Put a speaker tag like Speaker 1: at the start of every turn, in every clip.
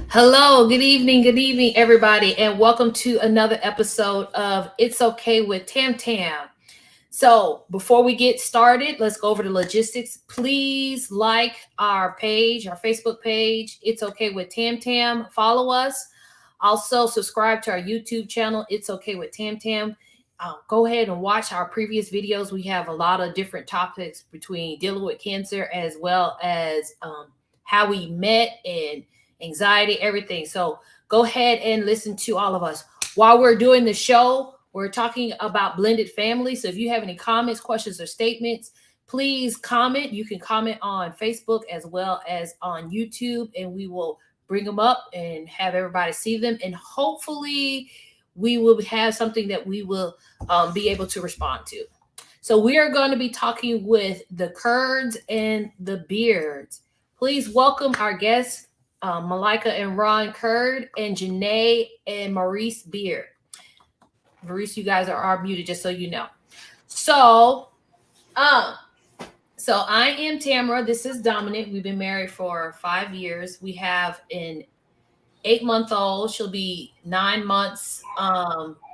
Speaker 1: Hello, good evening, everybody, and welcome to another episode of It's Okay with Tam Tam. So, before we get started, let's go over the logistics. Please like our page, our Facebook page, It's Okay with Tam Tam. Follow us. Also, subscribe to our YouTube channel, It's Okay with Tam Tam. Go ahead and watch our previous videos. We have a lot of different topics between dealing with cancer as well as how we met and anxiety, everything. So, go ahead and listen to all of us. While we're doing the show, we're talking about blended families. So if you have any comments, questions, or statements, please comment. You can comment on Facebook as well as on YouTube, and we will bring them up and have everybody see them. And hopefully, we will have something that we will be able to respond to. So we are going to be talking with the Kurds and the Beards. Please welcome our guests, Malika and Ron Kurd, and Janae and Maurice Beard. Maurice, you guys are muted, just so you know. So, um, so I am Tamara. This is Dominic. We've been married for 5 years. We have an 8-month-old. She'll be 9 months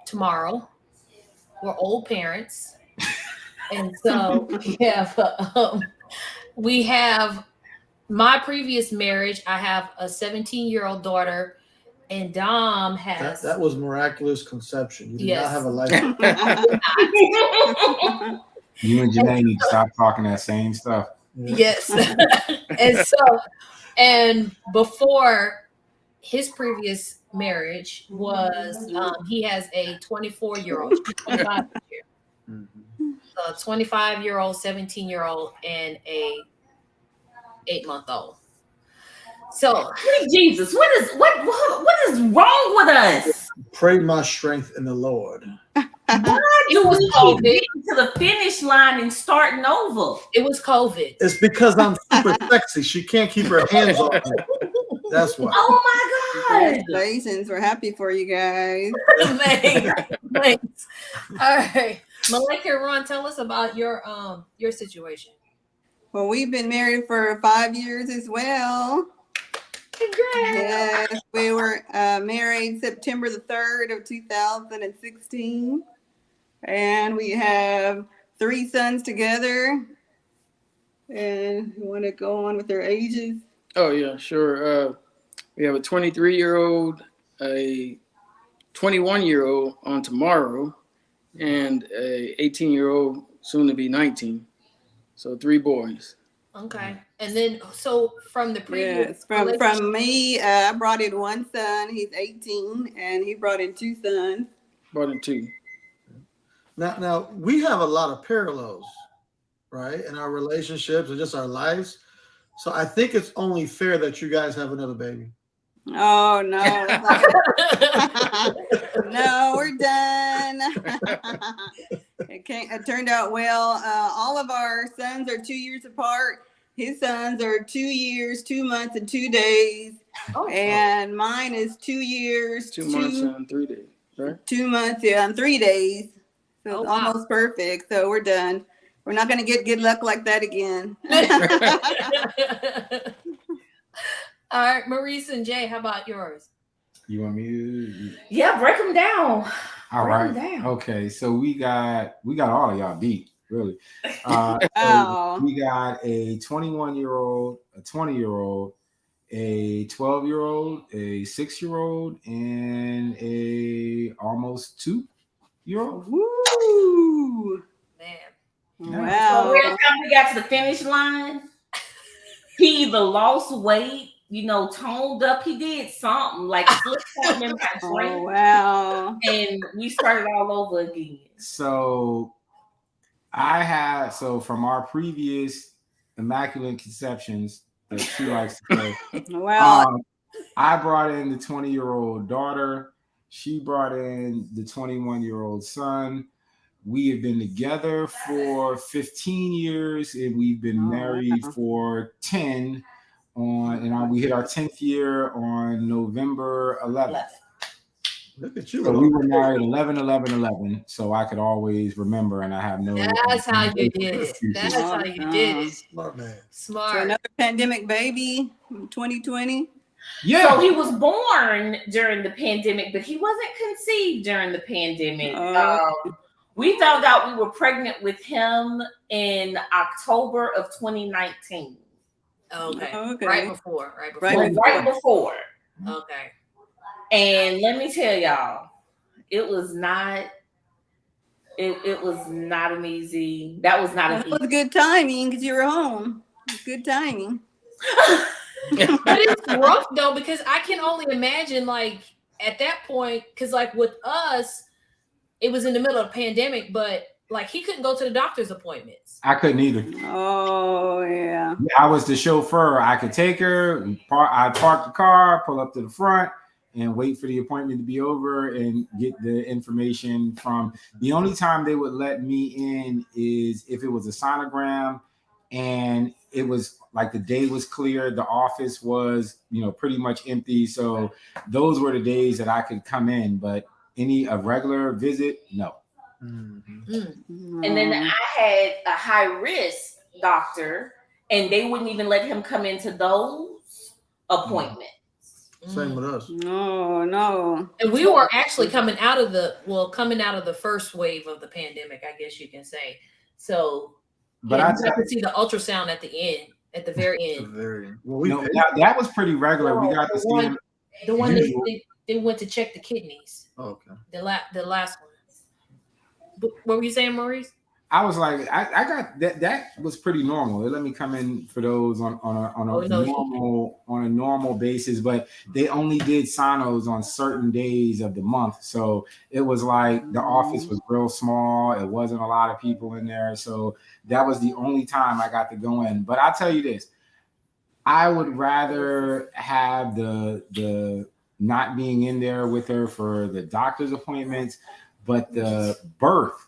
Speaker 1: tomorrow. We're old parents, and so we have my previous marriage. I have a 17-year-old daughter, and Dom has
Speaker 2: that was miraculous conception. You did
Speaker 1: Yes.
Speaker 2: not have a life.
Speaker 3: You and Janae need to stop talking that same stuff.
Speaker 1: Yes. and before his previous marriage was he has a 24-year-old, 25 year, a 25-year-old, 17-year-old, and a 8-month-old. So
Speaker 4: Jesus, what is wrong with us?
Speaker 2: Pray my strength in the Lord.
Speaker 1: it was COVID.
Speaker 4: Getting to the finish line and starting over.
Speaker 1: It was COVID.
Speaker 2: It's because I'm super sexy. She can't keep her hands off me. That's why.
Speaker 4: Oh my God.
Speaker 5: Congratulations. We're happy for you guys.
Speaker 1: Thanks. All right. Malika and Ron, tell us about your situation.
Speaker 5: Well, we've been married for 5 years as well.
Speaker 1: Congrats.
Speaker 5: Yes, we were married September the 3rd of 2016. And we have 3 sons together. And you want to go on with their ages?
Speaker 6: Oh, yeah, sure. We have a 23-year-old, a 21-year-old on tomorrow, and a 18-year-old, soon to be 19. So 3 boys.
Speaker 1: Okay. And then, so from the previous...
Speaker 5: Yes, from me, I brought in 1 son. He's 18, and he brought in 2 sons.
Speaker 6: Brought in 2.
Speaker 2: Now we have a lot of parallels, right, in our relationships and just our lives. So I think it's only fair that you guys have another baby.
Speaker 5: Oh no! No, we're done. It turned out well. All of our sons are 2 years apart. His sons are 2 years, 2 months, and 2 days. And mine is 2 years,
Speaker 6: 2 months and 3 days, right?
Speaker 5: 2 months, yeah, and 3 days. So it's
Speaker 1: wow.
Speaker 5: almost perfect. So we're done. We're not going to get good luck like that again.
Speaker 1: All right, Maurice and Jay, how about yours?
Speaker 3: You want me to?
Speaker 4: Yeah, break them down.
Speaker 3: All
Speaker 4: Break 'em
Speaker 3: right.
Speaker 4: down.
Speaker 3: Okay. So we got all of y'all beat, really.
Speaker 5: Oh.
Speaker 3: So we got a 21-year-old, a 20-year-old, a 12-year-old, a 6-year-old, and a almost 2-year-old.
Speaker 5: Woo!
Speaker 1: Man.
Speaker 5: Wow.
Speaker 4: So every time we got to the finish line, he either lost weight, toned up. He did something like something in my drink.
Speaker 5: Oh, wow.
Speaker 4: And we started all over again.
Speaker 3: So from our previous immaculate conceptions that she likes to say,
Speaker 5: Wow.
Speaker 3: I brought in the 20-year-old daughter. She brought in the 21-year-old son. We have been together for 15 years and we've been married for 10 we hit our 10th year on November 11th.
Speaker 2: Look at you.
Speaker 3: So we were married 11/11/11, so I could always remember, and I have no.
Speaker 1: That's how you did it. That's how you did it.
Speaker 2: Smart man.
Speaker 5: So
Speaker 1: Smart.
Speaker 5: another pandemic baby, 2020.
Speaker 3: Yeah.
Speaker 4: So he was born during the pandemic, but he wasn't conceived during the pandemic. We found out we were pregnant with him in October of 2019.
Speaker 1: Okay. Right before.
Speaker 4: Right before.
Speaker 1: Okay.
Speaker 4: And let me tell y'all, it was not an easy. That was not an
Speaker 5: It was good timing because you were home. Good timing.
Speaker 1: But it's rough though, because I can only imagine, like, at that point, because like with us, it was in the middle of the pandemic, but like he couldn't go to the doctor's appointments.
Speaker 3: I couldn't either.
Speaker 5: Oh yeah.
Speaker 3: I was the chauffeur. I could take her. I'd park the car, pull up to the front, and wait for the appointment to be over and get the information from. The only time they would let me in is if it was a sonogram and it was like the day was clear, the office was, pretty much empty. So those were the days that I could come in, but a regular visit, no.
Speaker 4: And then I had a high risk doctor, and they wouldn't even let him come into those appointments.
Speaker 2: Same with us.
Speaker 5: No.
Speaker 1: And we were actually coming out of the first wave of the pandemic, I guess you can say. So, but I got to see the ultrasound at the very end.
Speaker 3: That was pretty regular. We got to see him.
Speaker 1: The one they went to check the kidneys.
Speaker 2: Oh, okay.
Speaker 1: The last one. What were you saying, Maurice?
Speaker 3: I was like, I got that. That was pretty normal. They let me come in for those on a normal basis, but they only did sonos on certain days of the month. So it was like the office was real small. It wasn't a lot of people in there. So that was the only time I got to go in. But I'll tell you this, I would rather have the not being in there with her for the doctor's appointments, but the birth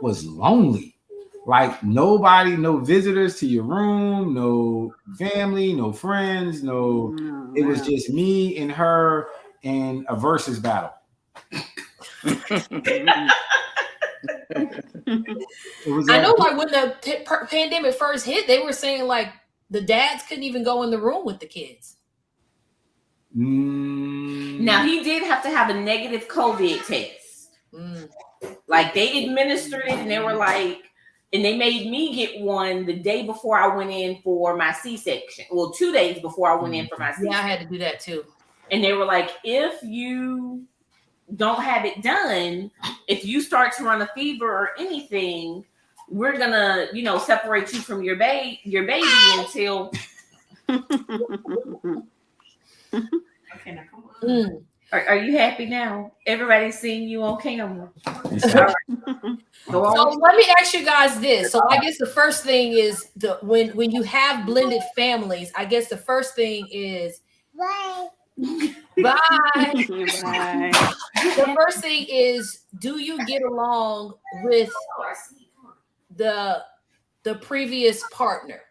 Speaker 3: was lonely. Like nobody, no visitors to your room, no family, no friends, it was just me and her in a versus battle.
Speaker 1: I know, like when the pandemic first hit, they were saying like the dads couldn't even go in the room with the kids.
Speaker 4: Now he did have to have a negative COVID test. Like they administered it, and they were like, and they made me get one the day before I went in for my C-section. Well, 2 days before I went in for my C-section.
Speaker 1: Yeah, I had to do that too.
Speaker 4: And they were like, if you don't have it done, if you start to run a fever or anything, we're gonna, separate you from your baby until. Okay, now come on. Are you happy now? Everybody's seeing you on camera.
Speaker 1: So let me ask you guys this. So I guess the first thing is when you have blended families, I guess the first thing is bye. The first thing is, do you get along with the previous partner?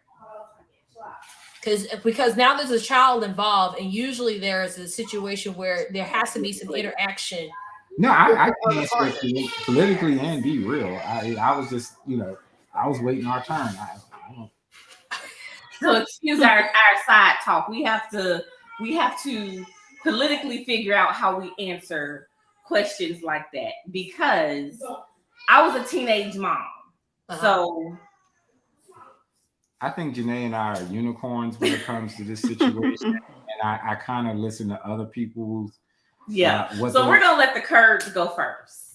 Speaker 1: Because now there's a child involved, and usually there is a situation where there has to be some interaction.
Speaker 3: No, I can answer it politically and be real. I was just, I was waiting our turn. I don't.
Speaker 4: So excuse our side talk. We have to politically figure out how we answer questions like that, because I was a teenage mom. So
Speaker 3: I think Janae and I are unicorns when it comes to this situation, and I kind of listen to other people's.
Speaker 4: Yeah. So we're gonna let the curves go first.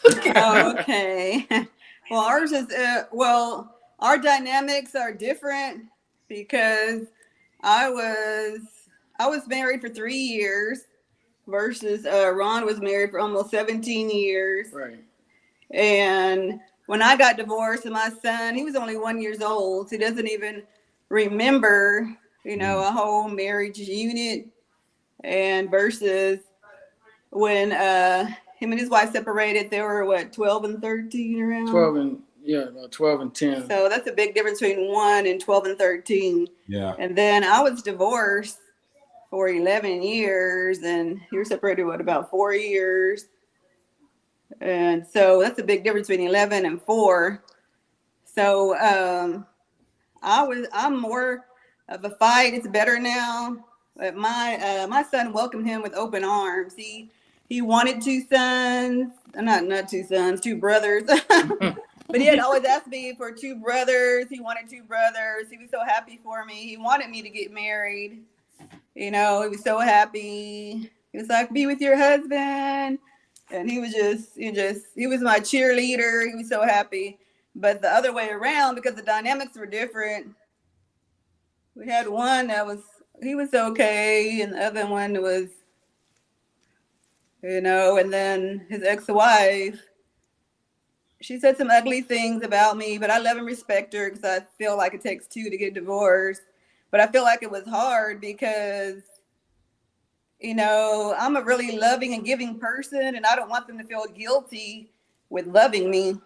Speaker 5: Okay. Well, ours is our dynamics are different because I was married for 3 years versus Ron was married for almost 17 years.
Speaker 6: Right.
Speaker 5: And when I got divorced, and my son, he was only 1 year old, so he doesn't even remember, a whole marriage unit. And versus when him and his wife separated, they were 12 and 13 around?
Speaker 6: 12 and 10.
Speaker 5: So that's a big difference between 1 and 12 and 13.
Speaker 3: Yeah.
Speaker 5: And then I was divorced for 11 years, and you were separated, about 4 years? And so that's a big difference between 11 and 4. So I'm more of a fight. It's better now. But my son welcomed him with open arms. He wanted two sons, not two sons, two brothers. But he had always asked me for two brothers. He wanted two brothers. He was so happy for me. He wanted me to get married. You know, he was so happy. He was like, be with your husband. And he was he was my cheerleader. He was so happy. But the other way around, because the dynamics were different, we had one he was okay, and the other one was, you know, and then his ex-wife, she said some ugly things about me, but I love and respect her because I feel like it takes two to get divorced. But I feel like it was hard because, you know, I'm a really loving and giving person, and I don't want them to feel guilty with loving me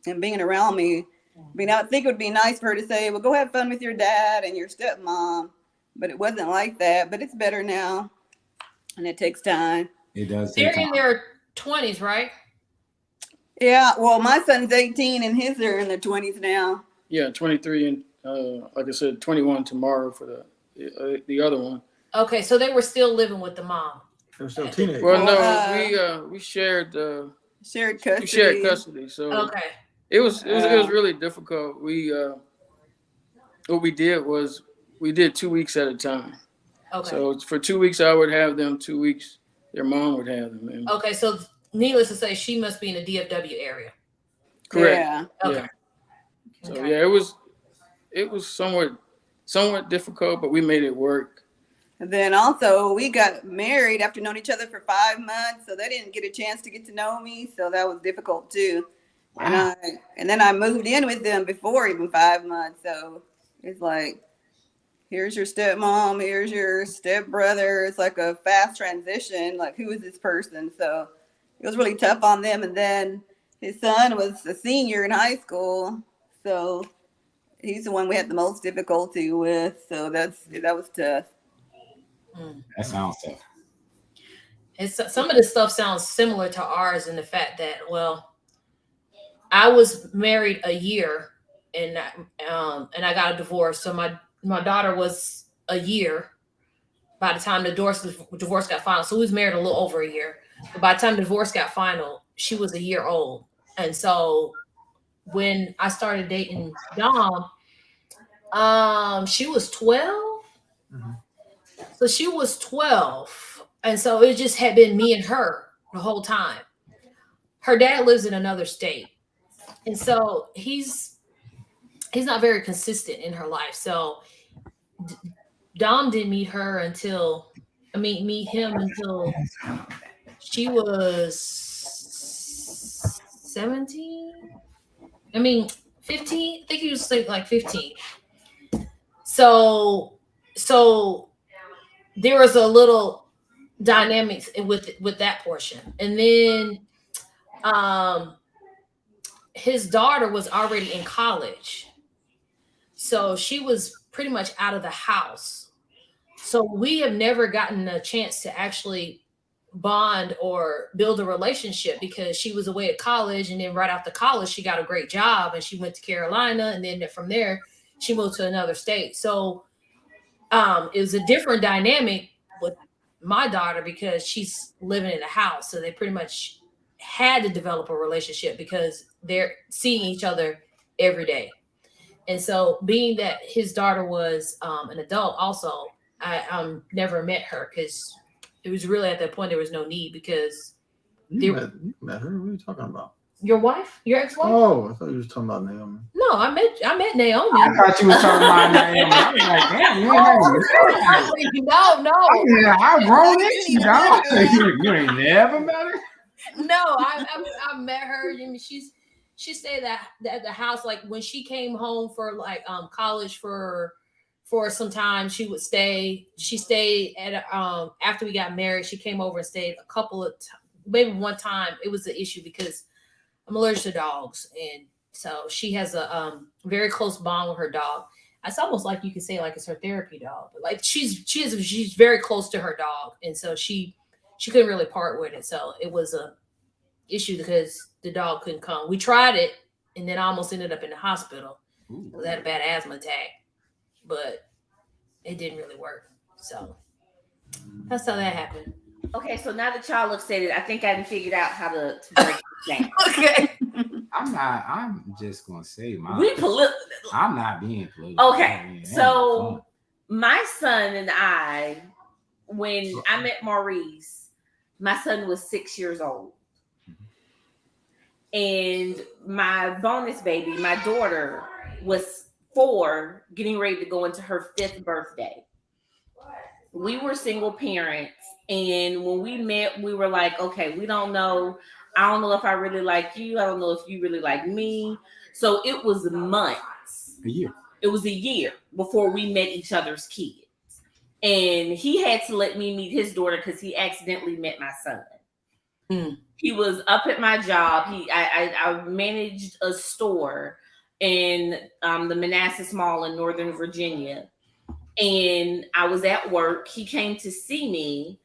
Speaker 5: and being around me. I mean, I think it would be nice for her to say, well, go have fun with your dad and your stepmom. But it wasn't like that. But it's better now, and it takes time.
Speaker 3: It does.
Speaker 1: They're in their 20s, right?
Speaker 5: Yeah, well, my son's 18 and his are in their 20s now.
Speaker 6: Yeah, 23 and like I said, 21 tomorrow for the other one.
Speaker 1: Okay, so they were still living with the mom.
Speaker 2: They're still teenagers.
Speaker 6: Well, no, we shared
Speaker 5: shared custody.
Speaker 6: We shared custody, so
Speaker 1: Okay.
Speaker 6: it was really difficult. What we did was we did 2 weeks at a time.
Speaker 1: Okay.
Speaker 6: So for 2 weeks, I would have them. 2 weeks, their mom would have them. And
Speaker 1: Okay, so needless to say, she must be in the DFW area.
Speaker 6: correct.
Speaker 5: Yeah.
Speaker 1: Okay.
Speaker 6: Yeah. So
Speaker 1: Okay.
Speaker 6: yeah, it was somewhat difficult, but we made it work.
Speaker 5: And then also we got married after knowing each other for 5 months, so they didn't get a chance to get to know me, so that was difficult too.
Speaker 1: Wow.
Speaker 5: And then I moved in with them before even 5 months, so it's like, here's your stepmom, here's your stepbrother. It's like a fast transition. Like, who is this person? So it was really tough on them. And then his son was a senior in high school, so he's the one we had the most difficulty with. So that was tough.
Speaker 3: That sounds tough.
Speaker 1: Some of this stuff sounds similar to ours in the fact that, well, I was married a year and I got a divorce. So my daughter was a year by the time the divorce got final. So we was married a little over a year. But by the time the divorce got final, she was a year old. And so when I started dating Dom, she was 12.
Speaker 2: Mhm.
Speaker 1: So she was 12. And so it just had been me and her the whole time. Her dad lives in another state. And so he's not very consistent in her life. So Dom didn't meet him until she was 17. 15. I think he was like 15. So there was a little dynamics with that portion. And then his daughter was already in college. So she was pretty much out of the house. So we have never gotten a chance to actually bond or build a relationship because she was away at college. And then right after college, she got a great job and she went to Carolina. And then from there, she moved to another state. So it was a different dynamic with my daughter because she's living in a house. So they pretty much had to develop a relationship because they're seeing each other every day. And so being that his daughter was an adult also, I never met her because it was really at that point there was no need because
Speaker 2: You met her? What are you talking about?
Speaker 1: your wife, your ex-wife?
Speaker 2: Oh, I thought you were talking about Naomi.
Speaker 1: No, I met Naomi.
Speaker 3: I thought you were talking about Naomi. I was like, damn, you ain't never
Speaker 1: No.
Speaker 3: I've grown into you, dog. You ain't never met her?
Speaker 1: No, I met her. I mean, she stayed at the house. Like when she came home for like college for some time, she would stay. She stayed at after we got married. She came over and stayed a couple of maybe one time. It was an issue because I'm allergic to dogs, and so she has a very close bond with her dog. It's almost like you could say like it's her therapy dog, but like she's very close to her dog, and so she couldn't really part with it. So it was a issue because the dog couldn't come. We tried it, and then I almost ended up in the hospital because I had a bad asthma attack, but it didn't really work. So That's how that happened.
Speaker 4: Okay, so now that y'all have said it, I think I done figured out how to break it down.
Speaker 1: Okay.
Speaker 3: I'm just gonna say I'm not being political.
Speaker 4: Okay, so my son and I, when I met Maurice, my son was 6 years old. And my bonus baby, my daughter, was 4, getting ready to go into her 5th birthday. We were single parents. And when we met, we were like, okay, we don't know. I don't know if I really like you. I don't know if you really like me. So it was months.
Speaker 3: A year.
Speaker 4: It was a year before we met each other's kids. And he had to let me meet his daughter because he accidentally met my son.
Speaker 1: Hmm.
Speaker 4: He was up at my job. I managed a store in the Manassas Mall in Northern Virginia. And I was at work. He came to see me.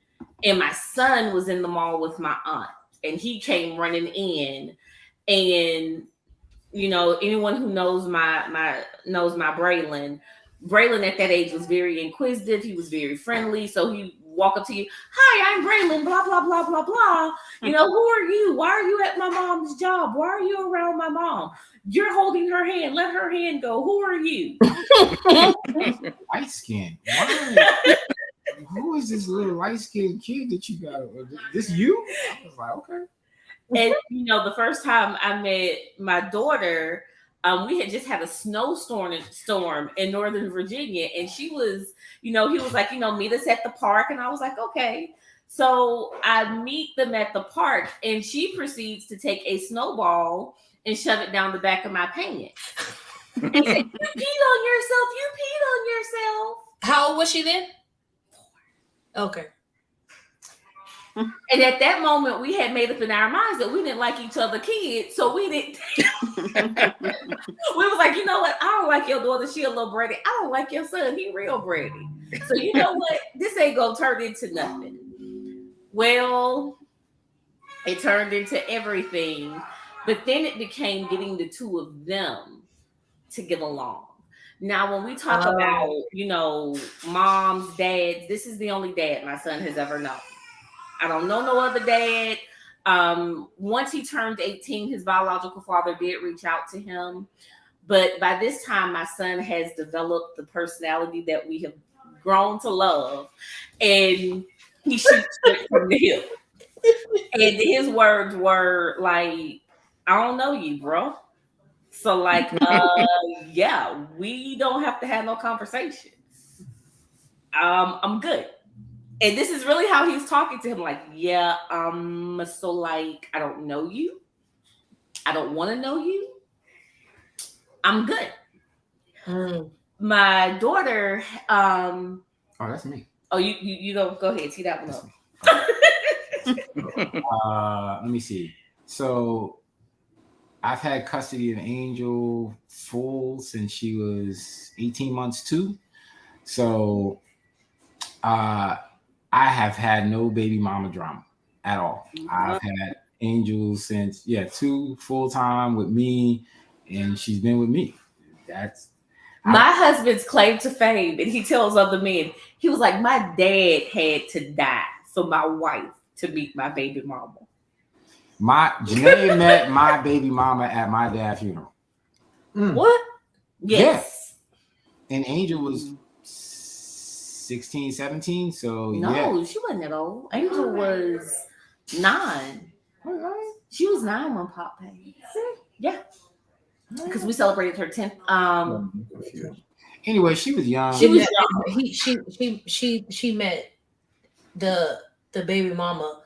Speaker 4: And my son was in the mall with my aunt. And he came running in. And, you know, anyone who knows my Braylon at that age was very inquisitive. He was very friendly. So he walk up to you, hi, I'm Braylon, blah, blah, blah, blah, blah. You know, who are you? Why are you at my mom's job? Why are you around my mom? You're holding her hand. Let her hand go. Who are you?
Speaker 3: Light skin. Who is this little light skinned kid that you got? This you? I was like, okay.
Speaker 4: And, you know, the first time I met my daughter, we had just had a snowstorm in Northern Virginia. And she was, you know, he was like, you know, meet us at the park. And I was like, okay. So I meet them at the park and she proceeds to take a snowball and shove it down the back of my pants. And said, you peed on yourself. You peed on yourself.
Speaker 1: How old was she then? 4. Okay.
Speaker 4: And at that moment, we had made up in our minds that we didn't like each other kids. So we didn't. We was like, you know what? I don't like your daughter. She a little bratty. I don't like your son. He real bratty. So you know what? This ain't gonna turn into nothing. Well, it turned into everything. But then it became getting the two of them to get along. Now, when we talk about, you know, moms, dads, this is the only dad my son has ever known. I don't know no other dad. Once he turned 18, his biological father did reach out to him. But by this time, my son has developed the personality that we have grown to love. And he shoots straight from the hip. And his words were like, I don't know you, bro. So like, yeah, we don't have to have no conversations. I'm good. And this is really how he's talking to him. Like, yeah, so like, I don't know you. I don't want to know you. I'm good. My daughter,
Speaker 3: oh, that's me.
Speaker 4: Oh, you don't go ahead, tee that one up.
Speaker 3: Let me see. So I've had custody of Angel full since she was 18 months too. So I have had no baby mama drama at all. I've had Angel since 2 full time with me, and she's been with me. That's
Speaker 4: my husband's claim to fame, and he tells other men, he was like, my dad had to die for my wife to meet my baby mama.
Speaker 3: Janae met my baby mama at my dad's funeral.
Speaker 1: What?
Speaker 4: Yes.
Speaker 3: Yeah. And Angel was 16, 17. So
Speaker 4: no, she wasn't that old. Angel was 9. She was 9 when Pop passed. Yeah. Because we celebrated her 10th.
Speaker 3: Anyway, she was young.
Speaker 1: She was young. She met the baby mama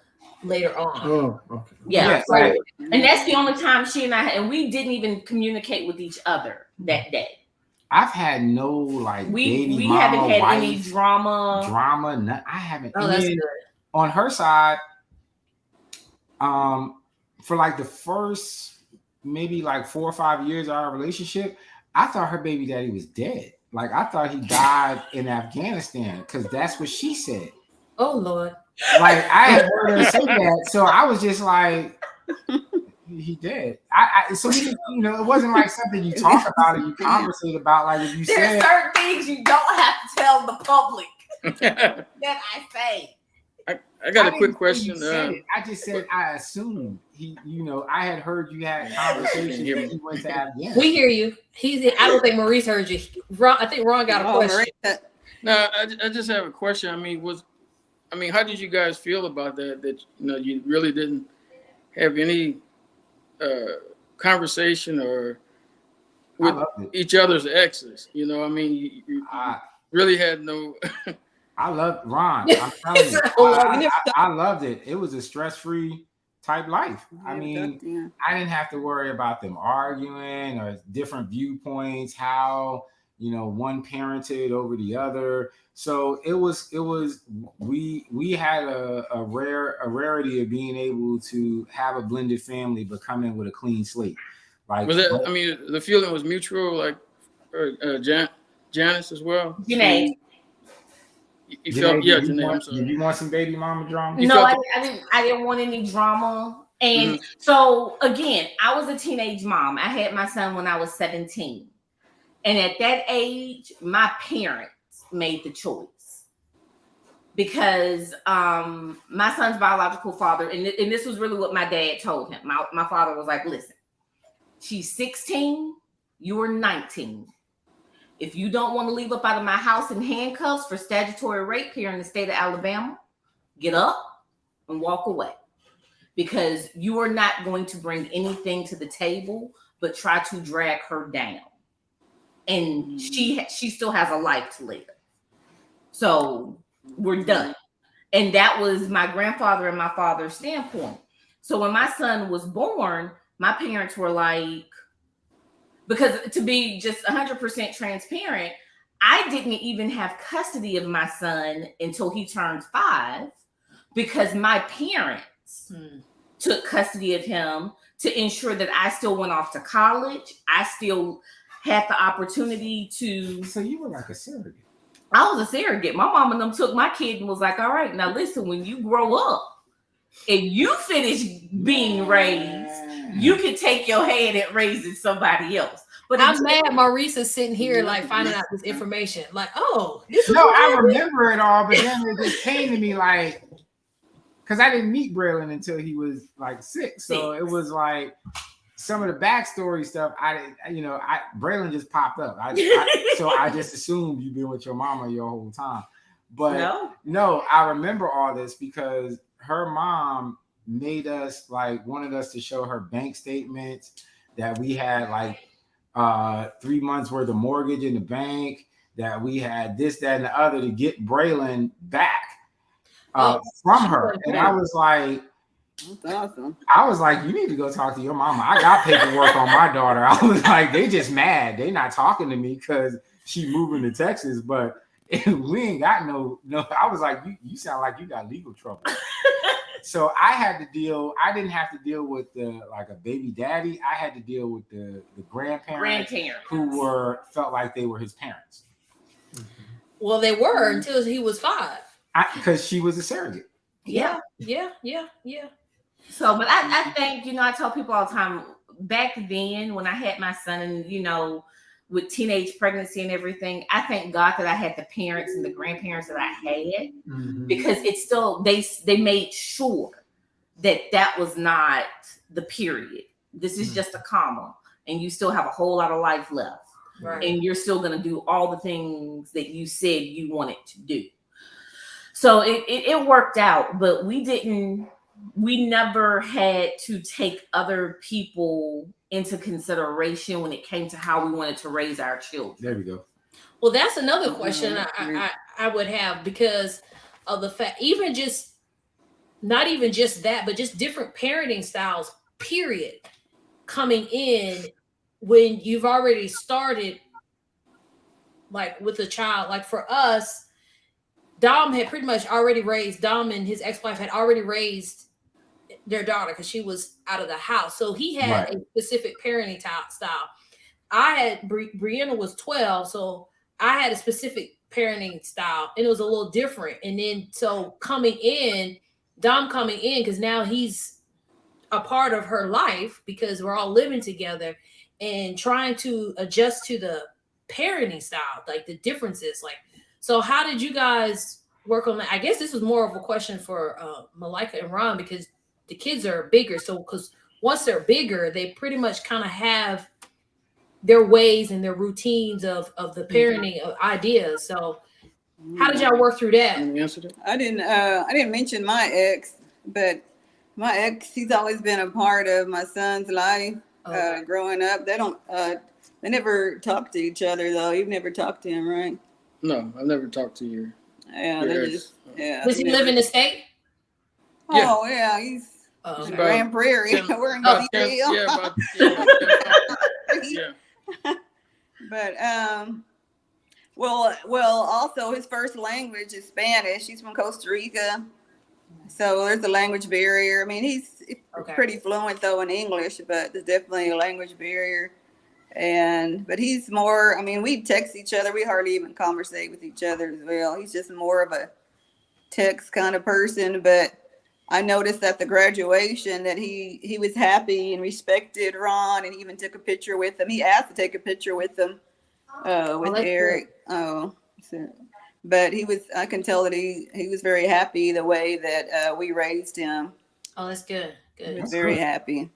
Speaker 1: later on.
Speaker 2: Oh, okay.
Speaker 4: Yeah. Right. And that's the only time she and I, and we didn't even communicate with each other that day.
Speaker 3: I've had no like baby
Speaker 4: we
Speaker 3: mama,
Speaker 4: haven't had
Speaker 3: wife,
Speaker 4: any drama.
Speaker 3: I haven't.
Speaker 1: Oh, that's good.
Speaker 3: On her side, for like the first maybe like 4 or 5 years of our relationship, I thought her baby daddy was dead. Like I thought he died in Afghanistan because that's what she said.
Speaker 1: Oh Lord.
Speaker 3: Like I had heard her say that, so I was just like, he dead. So we, you know, it wasn't like something you talk about or you conversate about. Like if you
Speaker 4: There's
Speaker 3: said
Speaker 4: certain things you don't have to tell the public. that I say.
Speaker 6: I got a
Speaker 3: didn't
Speaker 6: quick
Speaker 3: say
Speaker 6: question.
Speaker 3: you said it. I just said I assumed he. I had heard you had conversations
Speaker 6: hear me.
Speaker 3: that he went to Afghanistan.
Speaker 1: We hear you. I don't think Maurice heard you. I think Ron got a
Speaker 5: Oh,
Speaker 1: question.
Speaker 5: Maria,
Speaker 6: No, I just have a question. How did you guys feel about that? That you really didn't have any conversation or with each other's exes. You really had no.
Speaker 3: I love Ron. I'm telling you, I loved it. It was a stress-free type life. I mean, I didn't have to worry about them arguing or different viewpoints, how one parented over the other. So it was we had a rarity of being able to have a blended family but come in with a clean slate. Like,
Speaker 6: was that? I mean, the feeling was mutual. Like Janice as well.
Speaker 4: Janae.
Speaker 6: You felt,
Speaker 3: Janae,
Speaker 6: Janae. I'm sorry.
Speaker 3: Did you want some baby mama drama?
Speaker 4: No, I didn't want any drama. And so again, I was a teenage mom. I had my son when I was 17. And at that age, my parents made the choice. Because my son's biological father, and this was really what my dad told him. My father was like, listen, she's 16, you're 19. If you don't want to leave up out of my house in handcuffs for statutory rape here in the state of Alabama, get up and walk away. Because you are not going to bring anything to the table but try to drag her down. And she still has a life to live. So we're done. And that was my grandfather and my father's standpoint. So when my son was born, my parents were like, because to be just 100% transparent, I didn't even have custody of my son until he turned 5 because my parents took custody of him to ensure that I still went off to college. I still had the opportunity to.
Speaker 3: So you were like a surrogate.
Speaker 4: I was a surrogate. My mom and them took my kid and was like, all right, now listen, when you grow up and you finish being raised, you can take your hand at raising somebody else. But
Speaker 1: I'm mad Maurice is sitting here like finding out this information. Like, oh, this is
Speaker 3: I remember it all, but then it just came to me like, because I didn't meet Braylon until he was like 6. So it was like some of the backstory stuff. Braylon just popped up. So I just assumed you've been with your mama your whole time. But no, I remember all this because her mom wanted us to show her bank statements that we had like 3 months worth of mortgage in the bank, that we had this, that, and the other to get Braylon back from her. And I was like,
Speaker 5: that's awesome.
Speaker 3: I was like, you need to go talk to your mama. I got paperwork on my daughter. I was like, they just mad. They not talking to me because she moving to Texas, but we ain't got no. I was like, you sound like you got legal trouble. So I didn't have to deal with a baby daddy. I had to deal with the grandparents who felt like they were his parents.
Speaker 1: Well, they were until he was 5.
Speaker 3: Because she was a surrogate.
Speaker 1: Yeah.
Speaker 4: So, but I think, I tell people all the time, back then when I had my son and, with teenage pregnancy and everything, I thank God that I had the parents and the grandparents that I had, because it's still, they made sure that was not the period. This is just a comma, and you still have a whole lot of life left. Right. And you're still going to do all the things that you said you wanted to do. So it worked out, but we never had to take other people into consideration when it came to how we wanted to raise our children.
Speaker 3: There we go.
Speaker 1: Well, that's another question I would have, because of the fact, not even just that, but just different parenting styles, period, coming in when you've already started like with a child. Like for us, Dom had pretty much already raised, Dom and his ex-wife had already raised their daughter because she was out of the house. So he had a specific parenting style. I had, Brianna was 12, so I had a specific parenting style, and it was a little different. And then, so Dom coming in, because now he's a part of her life because we're all living together, and trying to adjust to the parenting style, like the differences, like So how did you guys work on that? I guess this was more of a question for Malika and Ron, because the kids are bigger. So because once they're bigger, they pretty much kind of have their ways and their routines of the parenting ideas. So how did y'all work through that?
Speaker 6: Let me answer that.
Speaker 5: I didn't mention my ex, but my ex, he's always been a part of my son's life.
Speaker 1: Okay.
Speaker 5: Growing up, they never talked to each other though. You've never talked to him, right?
Speaker 6: No, I've never talked to your.
Speaker 5: Yeah,
Speaker 6: your
Speaker 5: they
Speaker 6: ex.
Speaker 5: just
Speaker 1: Does he live in the state?
Speaker 5: Oh yeah, he's
Speaker 1: Oh,
Speaker 5: in
Speaker 1: okay.
Speaker 5: Grand Prairie. We're in
Speaker 6: About
Speaker 5: Greenville.
Speaker 6: 10, yeah, about 10 yeah.
Speaker 5: But well, also his first language is Spanish. He's from Costa Rica, so there's a language barrier. I mean, he's
Speaker 1: Okay.
Speaker 5: pretty fluent though in English, but there's definitely a language barrier. But he's more. I mean, we text each other. We hardly even conversate with each other as well. He's just more of a text kind of person. But I noticed at the graduation that he was happy and respected Ron, and he even took a picture with him. He asked to take a picture with him, with
Speaker 1: that's
Speaker 5: Eric. But I can tell that he was very happy the way that we raised him.
Speaker 1: Oh, that's good.
Speaker 5: He
Speaker 1: Good.
Speaker 5: was very happy.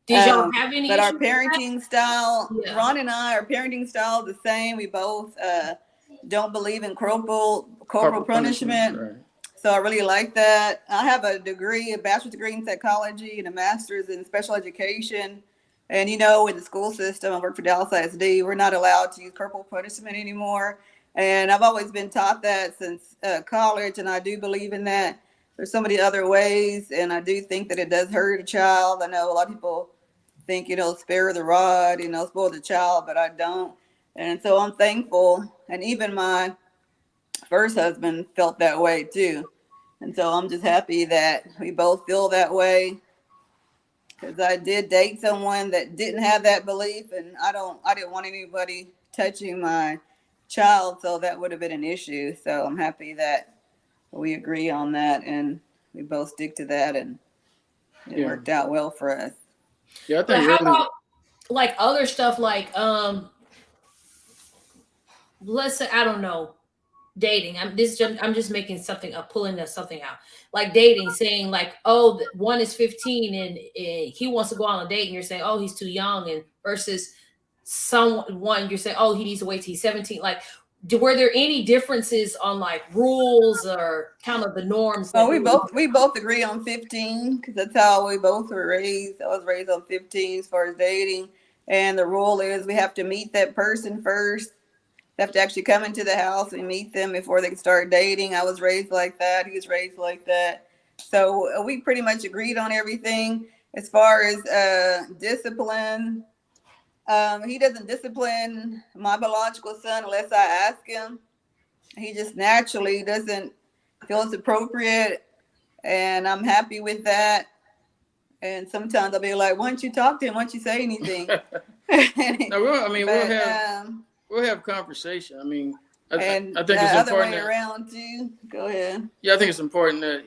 Speaker 1: Did y'all have any?
Speaker 5: But our
Speaker 1: issues with that?
Speaker 5: parenting style,
Speaker 1: Yeah.
Speaker 5: Ron and I, our parenting style is the same. We both don't believe in corporal punishment.
Speaker 6: Right.
Speaker 5: So I really like that. I have a bachelor's degree in psychology and a master's in special education. And in the school system, I work for Dallas ISD, we're not allowed to use corporal punishment anymore. And I've always been taught that since college, and I do believe in that. There's so many other ways, and I do think that it does hurt a child. I know a lot of people think, spare the rod, spoil the child, but I don't. And so I'm thankful. And even my first husband felt that way too. And so I'm just happy that we both feel that way, because I did date someone that didn't have that belief, and I didn't want anybody touching my child, so that would have been an issue. So I'm happy that we agree on that, and we both stick to that, and it
Speaker 6: Yeah.
Speaker 5: worked out well for us.
Speaker 6: Yeah, I
Speaker 1: But
Speaker 6: think
Speaker 1: how
Speaker 6: really,
Speaker 1: about like other stuff, like let's say, I don't know, dating. I'm just making something up, pulling something out. Like dating, saying like, oh, one is 15 and he wants to go on a date, and you're saying, oh, he's too young, and versus someone you're saying, oh, he needs to wait till he's 17. Like, were there any differences on like rules or kind of the norms?
Speaker 5: Well, we both agree on 15, because that's how we both were raised. I was raised on 15 as far as dating, and the rule is we have to meet that person first. They have to actually come into the house and meet them before they can start dating. I was raised like that. He was raised like that. So we pretty much agreed on everything. As far as discipline, he doesn't discipline my biological son unless I ask him. He just naturally doesn't feel it's appropriate, and I'm happy with that. And sometimes I'll be like, why don't you talk to him? Why don't you say anything?
Speaker 6: No, we'll have conversation. I mean, I think it's
Speaker 5: the other
Speaker 6: important
Speaker 5: way
Speaker 6: that,
Speaker 5: around too. Go ahead.
Speaker 6: yeah, I think it's important that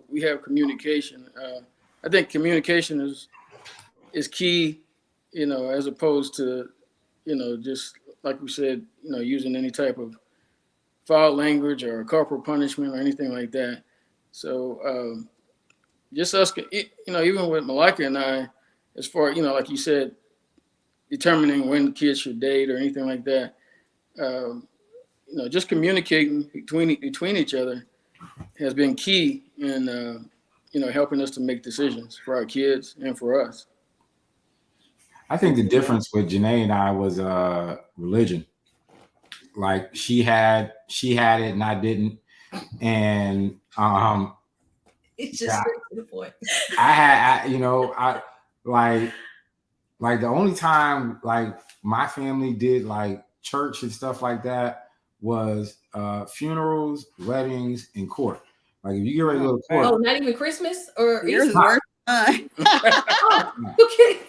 Speaker 6: we have communication. I think communication is key, as opposed to just like we said, using any type of foul language or corporal punishment or anything like that. So just us, even with Malika and I, as far like you said, determining when the kids should date or anything like that. Just communicating between each other has been key in helping us to make decisions for our kids and for us.
Speaker 3: I think the difference with Janae and I was religion. Like she had it and I didn't, and
Speaker 1: It's just straight to the point.
Speaker 3: I like the only time like my family did like church and stuff like that was funerals, weddings, and court. Like if you get ready to go to court.
Speaker 1: Oh, not even Christmas or
Speaker 5: Yours is
Speaker 1: Easter?
Speaker 5: worse than mine.
Speaker 1: Oh, okay.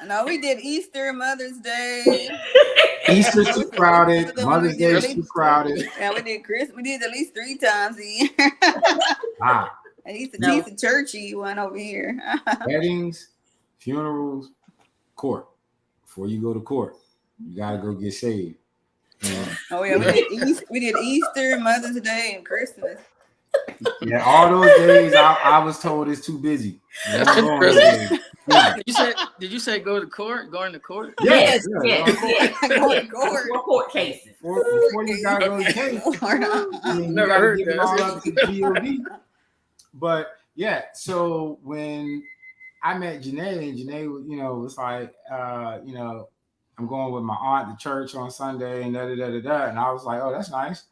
Speaker 5: No, we did Easter, Mother's Day.
Speaker 3: Easter's too crowded. Mother's Day is too crowded.
Speaker 5: And we did Christmas. We did at least 3 times a year.
Speaker 3: Ah,
Speaker 5: And he's a churchy one over here.
Speaker 3: weddings, funerals, court. Before you go to court, you gotta go get saved.
Speaker 5: Oh yeah, we did Easter, Mother's Day, and Christmas.
Speaker 3: Yeah, all those days I was told it's too busy.
Speaker 6: That's
Speaker 3: I'm going those days. Yeah.
Speaker 6: Did you say go to court? Going to court?
Speaker 4: Yes,
Speaker 3: Yeah,
Speaker 4: yes.
Speaker 5: Going to court.
Speaker 4: More court cases.
Speaker 3: Before you gotta go to case, I mean, you
Speaker 6: Never
Speaker 3: gotta
Speaker 6: heard
Speaker 3: give it
Speaker 6: that.
Speaker 3: all up to GOD. But yeah, so when I met Janae, and Janae, was like, I'm going with my aunt to church on Sunday, and and I was like, oh, that's nice.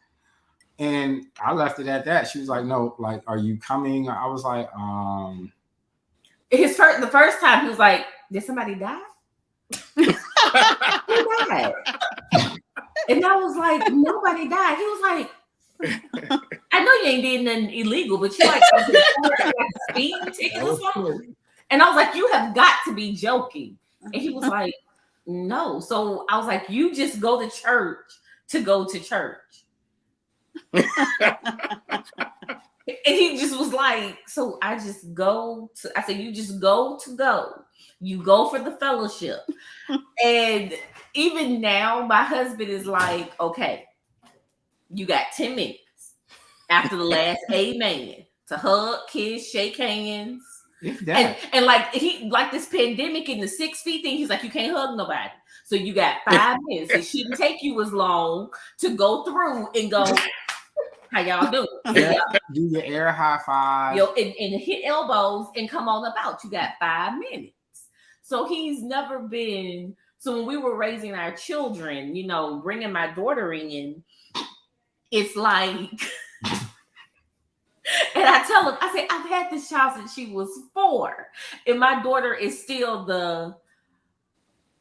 Speaker 3: And I left it at that. She was like, no, like, are you coming? I was like,
Speaker 4: The first time he was like, did somebody die? Who died? And I was like, nobody died. He was like, I know you ain't did nothing illegal, but you like a speeding ticket or something. And I was like, you have got to be joking. And he was like, no. So I was like, you just go to church to go to church. And he just was like, so I just go to, I said, you just go to go. You go for the fellowship. And even now, my husband is like, okay, you got 10 minutes after the last amen to hug, kiss, shake hands.
Speaker 3: if that.
Speaker 4: And like this pandemic and the 6 feet thing, he's like, you can't hug nobody. So you got 5 minutes. It shouldn't take you as long to go through and go, how y'all doing?
Speaker 3: Yeah, do your air high five.
Speaker 4: And hit elbows and come on up out. You got 5 minutes. So he's never been. So when we were raising our children, bringing my daughter in, it's like, and I tell him, I say, I've had this child since she was 4. And my daughter is still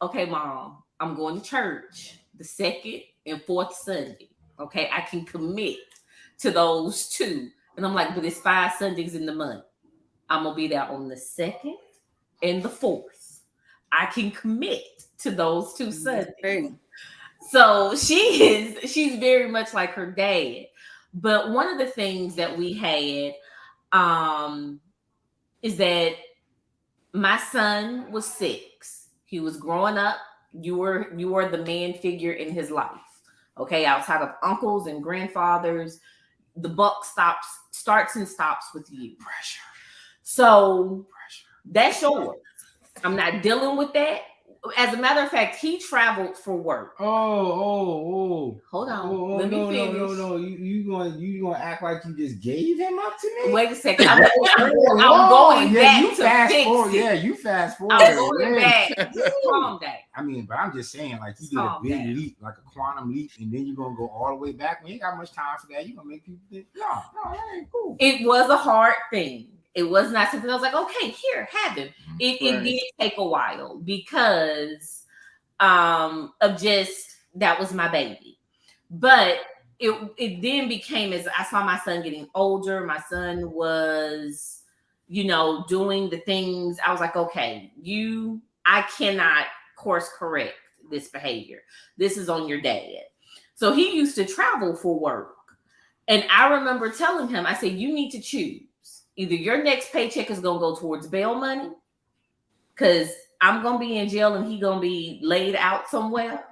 Speaker 4: okay, Mom, I'm going to church the 2nd and 4th Sunday. Okay, I can commit to those 2. And I'm like, but it's 5 Sundays in the month. I'm going to be there on the 2nd and the 4th. I can commit to those 2 Sundays.
Speaker 5: Hey.
Speaker 4: So she's very much like her dad. But one of the things that we had is that my son was 6. He was growing up. You were the man figure in his life. Okay, outside of uncles and grandfathers, the buck starts and stops with you.
Speaker 3: Pressure.
Speaker 4: So that's yours. I'm not dealing with that. As a matter of fact, he traveled for work.
Speaker 3: Oh.
Speaker 4: Hold on. Let me finish.
Speaker 3: No. You gonna act like you just gave him up to me?
Speaker 4: Wait a second. I'm going back
Speaker 3: you
Speaker 4: to
Speaker 3: fast
Speaker 4: fix
Speaker 3: forward.
Speaker 4: it.
Speaker 3: Yeah, you fast forward.
Speaker 4: I'm going back. Calm down.
Speaker 3: I mean, but I'm just saying, like, you did a
Speaker 4: Calm
Speaker 3: big
Speaker 4: down.
Speaker 3: leap, like a quantum leap, and then you're gonna go all the way back. We ain't got much time for that. You're gonna make people think, no, that ain't cool.
Speaker 4: It was a hard thing. It was not something I was like, okay, here, have him. It did take a while because of just that was my baby. But it then became, as I saw my son getting older, my son was, doing the things. I was like, okay, I cannot course correct this behavior. This is on your dad. So he used to travel for work. And I remember telling him, I said, you need to choose. Either your next paycheck is going to go towards bail money, because I'm going to be in jail and he's going to be laid out somewhere,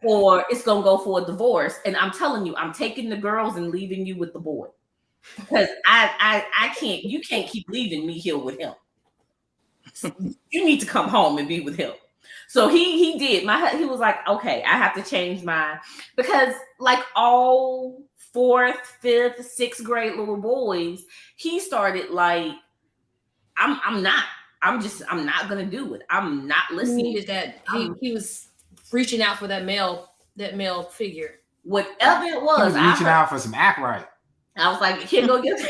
Speaker 4: or it's going to go for a divorce. And I'm telling you, I'm taking the girls and leaving you with the boy. Because I can't, you can't keep leaving me here with him. You need to come home and be with him. So he did. He was like, okay, I have to change because like all 4th, 5th, 6th grade little boys, he started like, I'm not gonna do it. I'm not listening.
Speaker 1: He needed that. He was reaching out for that male figure.
Speaker 4: Whatever it
Speaker 3: He
Speaker 4: was,
Speaker 3: was reaching out for some act right.
Speaker 4: I was like, here go get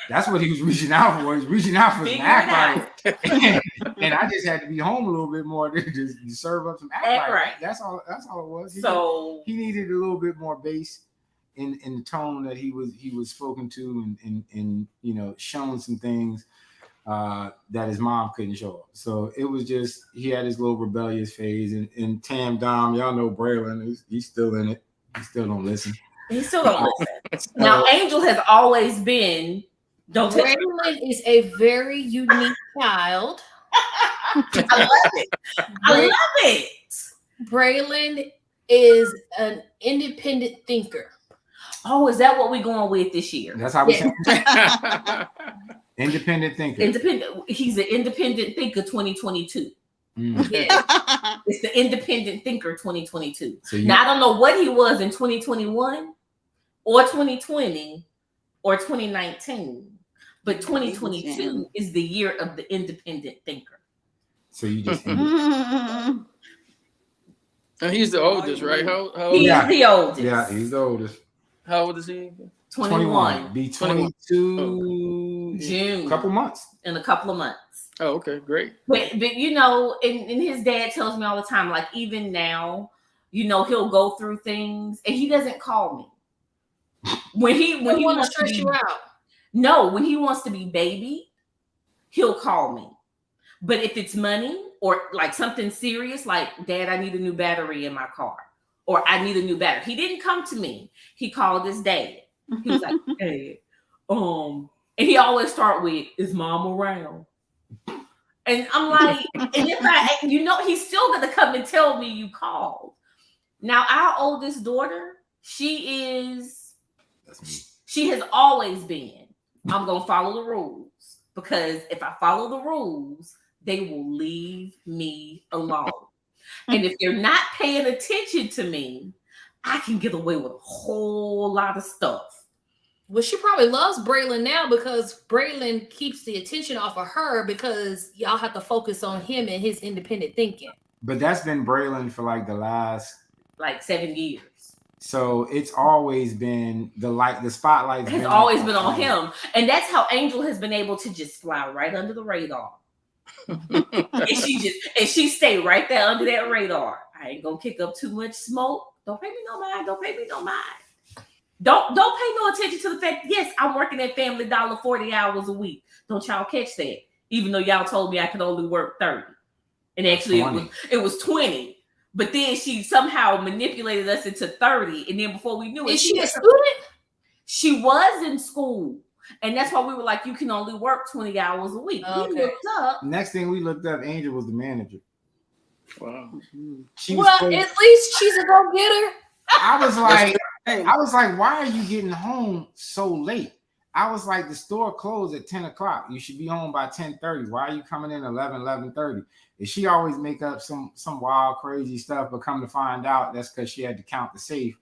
Speaker 3: That's what he was reaching out for. He was reaching out for some
Speaker 4: Figure
Speaker 3: act right. And I just had to be home a little bit more to just serve up some act right. That's all it was. He needed a little bit more bass in the tone that he was spoken to and shown some things that his mom couldn't show up. So it was just, he had his little rebellious phase, and Tam Dom, y'all know Braylon, he's still in it. He still don't listen.
Speaker 4: He still don't listen. Now, Angel has always been,
Speaker 1: Braylon is a very unique child.
Speaker 4: I love it. I love it.
Speaker 1: Braylon is an independent thinker.
Speaker 4: Oh, is that what we're going with this year?
Speaker 3: That's how we
Speaker 1: Yeah.
Speaker 3: say independent thinker.
Speaker 4: Independent. He's an independent thinker 2022.
Speaker 3: Mm.
Speaker 1: Yeah.
Speaker 4: It's the independent thinker 2022.
Speaker 3: So you,
Speaker 4: Now I don't know what he was in 2021 or 2020 or 2019, but 2022 is the year of the independent thinker.
Speaker 3: so you just
Speaker 5: Mhm.
Speaker 6: And he's the oldest, right? How old,
Speaker 4: He's
Speaker 3: Yeah.
Speaker 4: the oldest.
Speaker 3: yeah, he's the oldest.
Speaker 6: how old is he?
Speaker 4: 21.
Speaker 3: Be
Speaker 6: 21.
Speaker 3: 22
Speaker 4: June.
Speaker 3: a couple months.
Speaker 4: In a couple of months.
Speaker 6: Oh, okay, great.
Speaker 4: But you know, and his dad tells me all the time, like even now, you know, he'll go through things and he doesn't call me. When he
Speaker 1: want to
Speaker 4: wants
Speaker 1: stress
Speaker 4: be,
Speaker 1: you out.
Speaker 4: No, when he wants to be baby, he'll call me. But if it's money or like something serious, like Dad, I need a new battery in my car, or I need a new battery. He didn't come to me. He called his dad. He was like, "Hey, and he always start with, "Is Mom around?" And I'm like, and if you know, he's still gonna come and tell me you called. Now, our oldest daughter,
Speaker 3: That's me.
Speaker 4: she has always been, I'm gonna follow the rules, because if I follow the rules, they will leave me alone. And if they're not paying attention to me, I can get away with a whole lot of stuff.
Speaker 1: Well, she probably loves Braylon now because Braylon keeps the attention off of her because y'all have to focus on him and his independent thinking.
Speaker 3: But that's been Braylon for like the last,
Speaker 4: Like 7 years.
Speaker 3: so it's always been the spotlight
Speaker 4: Has always been on him. And that's how Angel has been able to just fly right under the radar. And she stayed right there under that radar. I ain't gonna kick up too much smoke. Don't pay me no mind. Don't pay me no mind. Don't pay no attention to the fact, yes, I'm working at Family Dollar 40 hours a week. Don't y'all catch that? Even though y'all told me I could only work 30. And actually it was 20. But then she somehow manipulated us into 30. And then before we knew it,
Speaker 1: Is she a student?
Speaker 4: she was in school. And that's why we were like, you can only work 20 hours a week.
Speaker 1: Okay.
Speaker 4: We looked up.
Speaker 3: Next thing we looked up, Angel was the manager.
Speaker 6: Wow.
Speaker 3: She was
Speaker 1: Well,
Speaker 3: supposed-
Speaker 1: at least she's a go-getter.
Speaker 3: I
Speaker 5: Hey,
Speaker 3: was like, why are you getting home so late? I was like, the store closed at 10 o'clock. You should be home by 10:30. Why are you coming in 11:30? And she always make up some wild, crazy stuff, but come to find out that's because she had to count the safe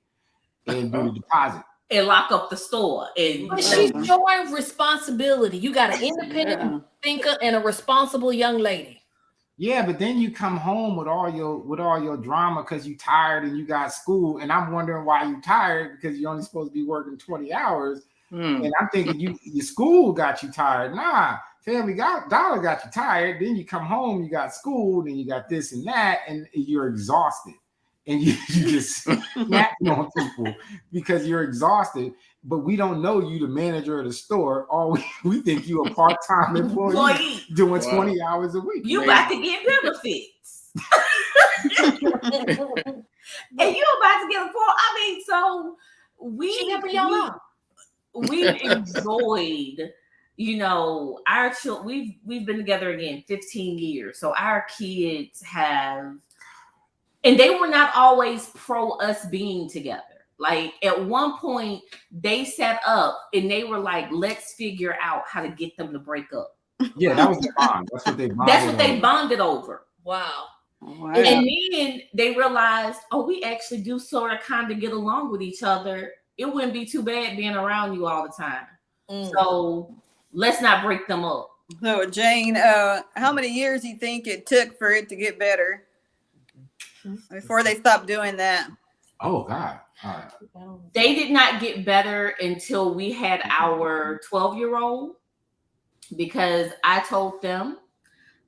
Speaker 3: and do the deposit.
Speaker 4: And lock up the store. And
Speaker 1: But she's showing responsibility. You got an independent
Speaker 5: yeah.
Speaker 1: thinker and a responsible young lady.
Speaker 3: Yeah, but then you come home with all your drama because you tired and you got school, and I'm wondering why you tired because you're only supposed to be working 20 hours. And I'm thinking your school got you tired. Nah, Family Dollar got you tired. Then you come home, you got school, then you got this and that, and you're exhausted. And you just snapping on people because you're exhausted. But we don't know you the manager of the store. Or we think you a part-time employee doing 20 hours a week.
Speaker 4: You about to get benefits. And you about to get a call. I mean, so
Speaker 1: She helping y'all out.
Speaker 4: we've enjoyed, you know, our children. We've been together again 15 years. So our kids have, and they were not always pro us being together. Like at one point, they sat up and they were like, "Let's figure out how to get them to break up."
Speaker 3: Yeah, that was the bond. That's what they bonded.
Speaker 4: That's what they
Speaker 3: over.
Speaker 4: bonded over.
Speaker 1: Wow.
Speaker 5: Wow.
Speaker 4: And then they realized, oh, we actually do sort of kind of get along with each other. It wouldn't be too bad being around you all the time. So let's not break them up.
Speaker 5: So Jane, how many years do you think it took for it to get better before they stopped doing that?
Speaker 3: Oh God. All right.
Speaker 4: They did not get better until we had our 12-year-old, because I told them,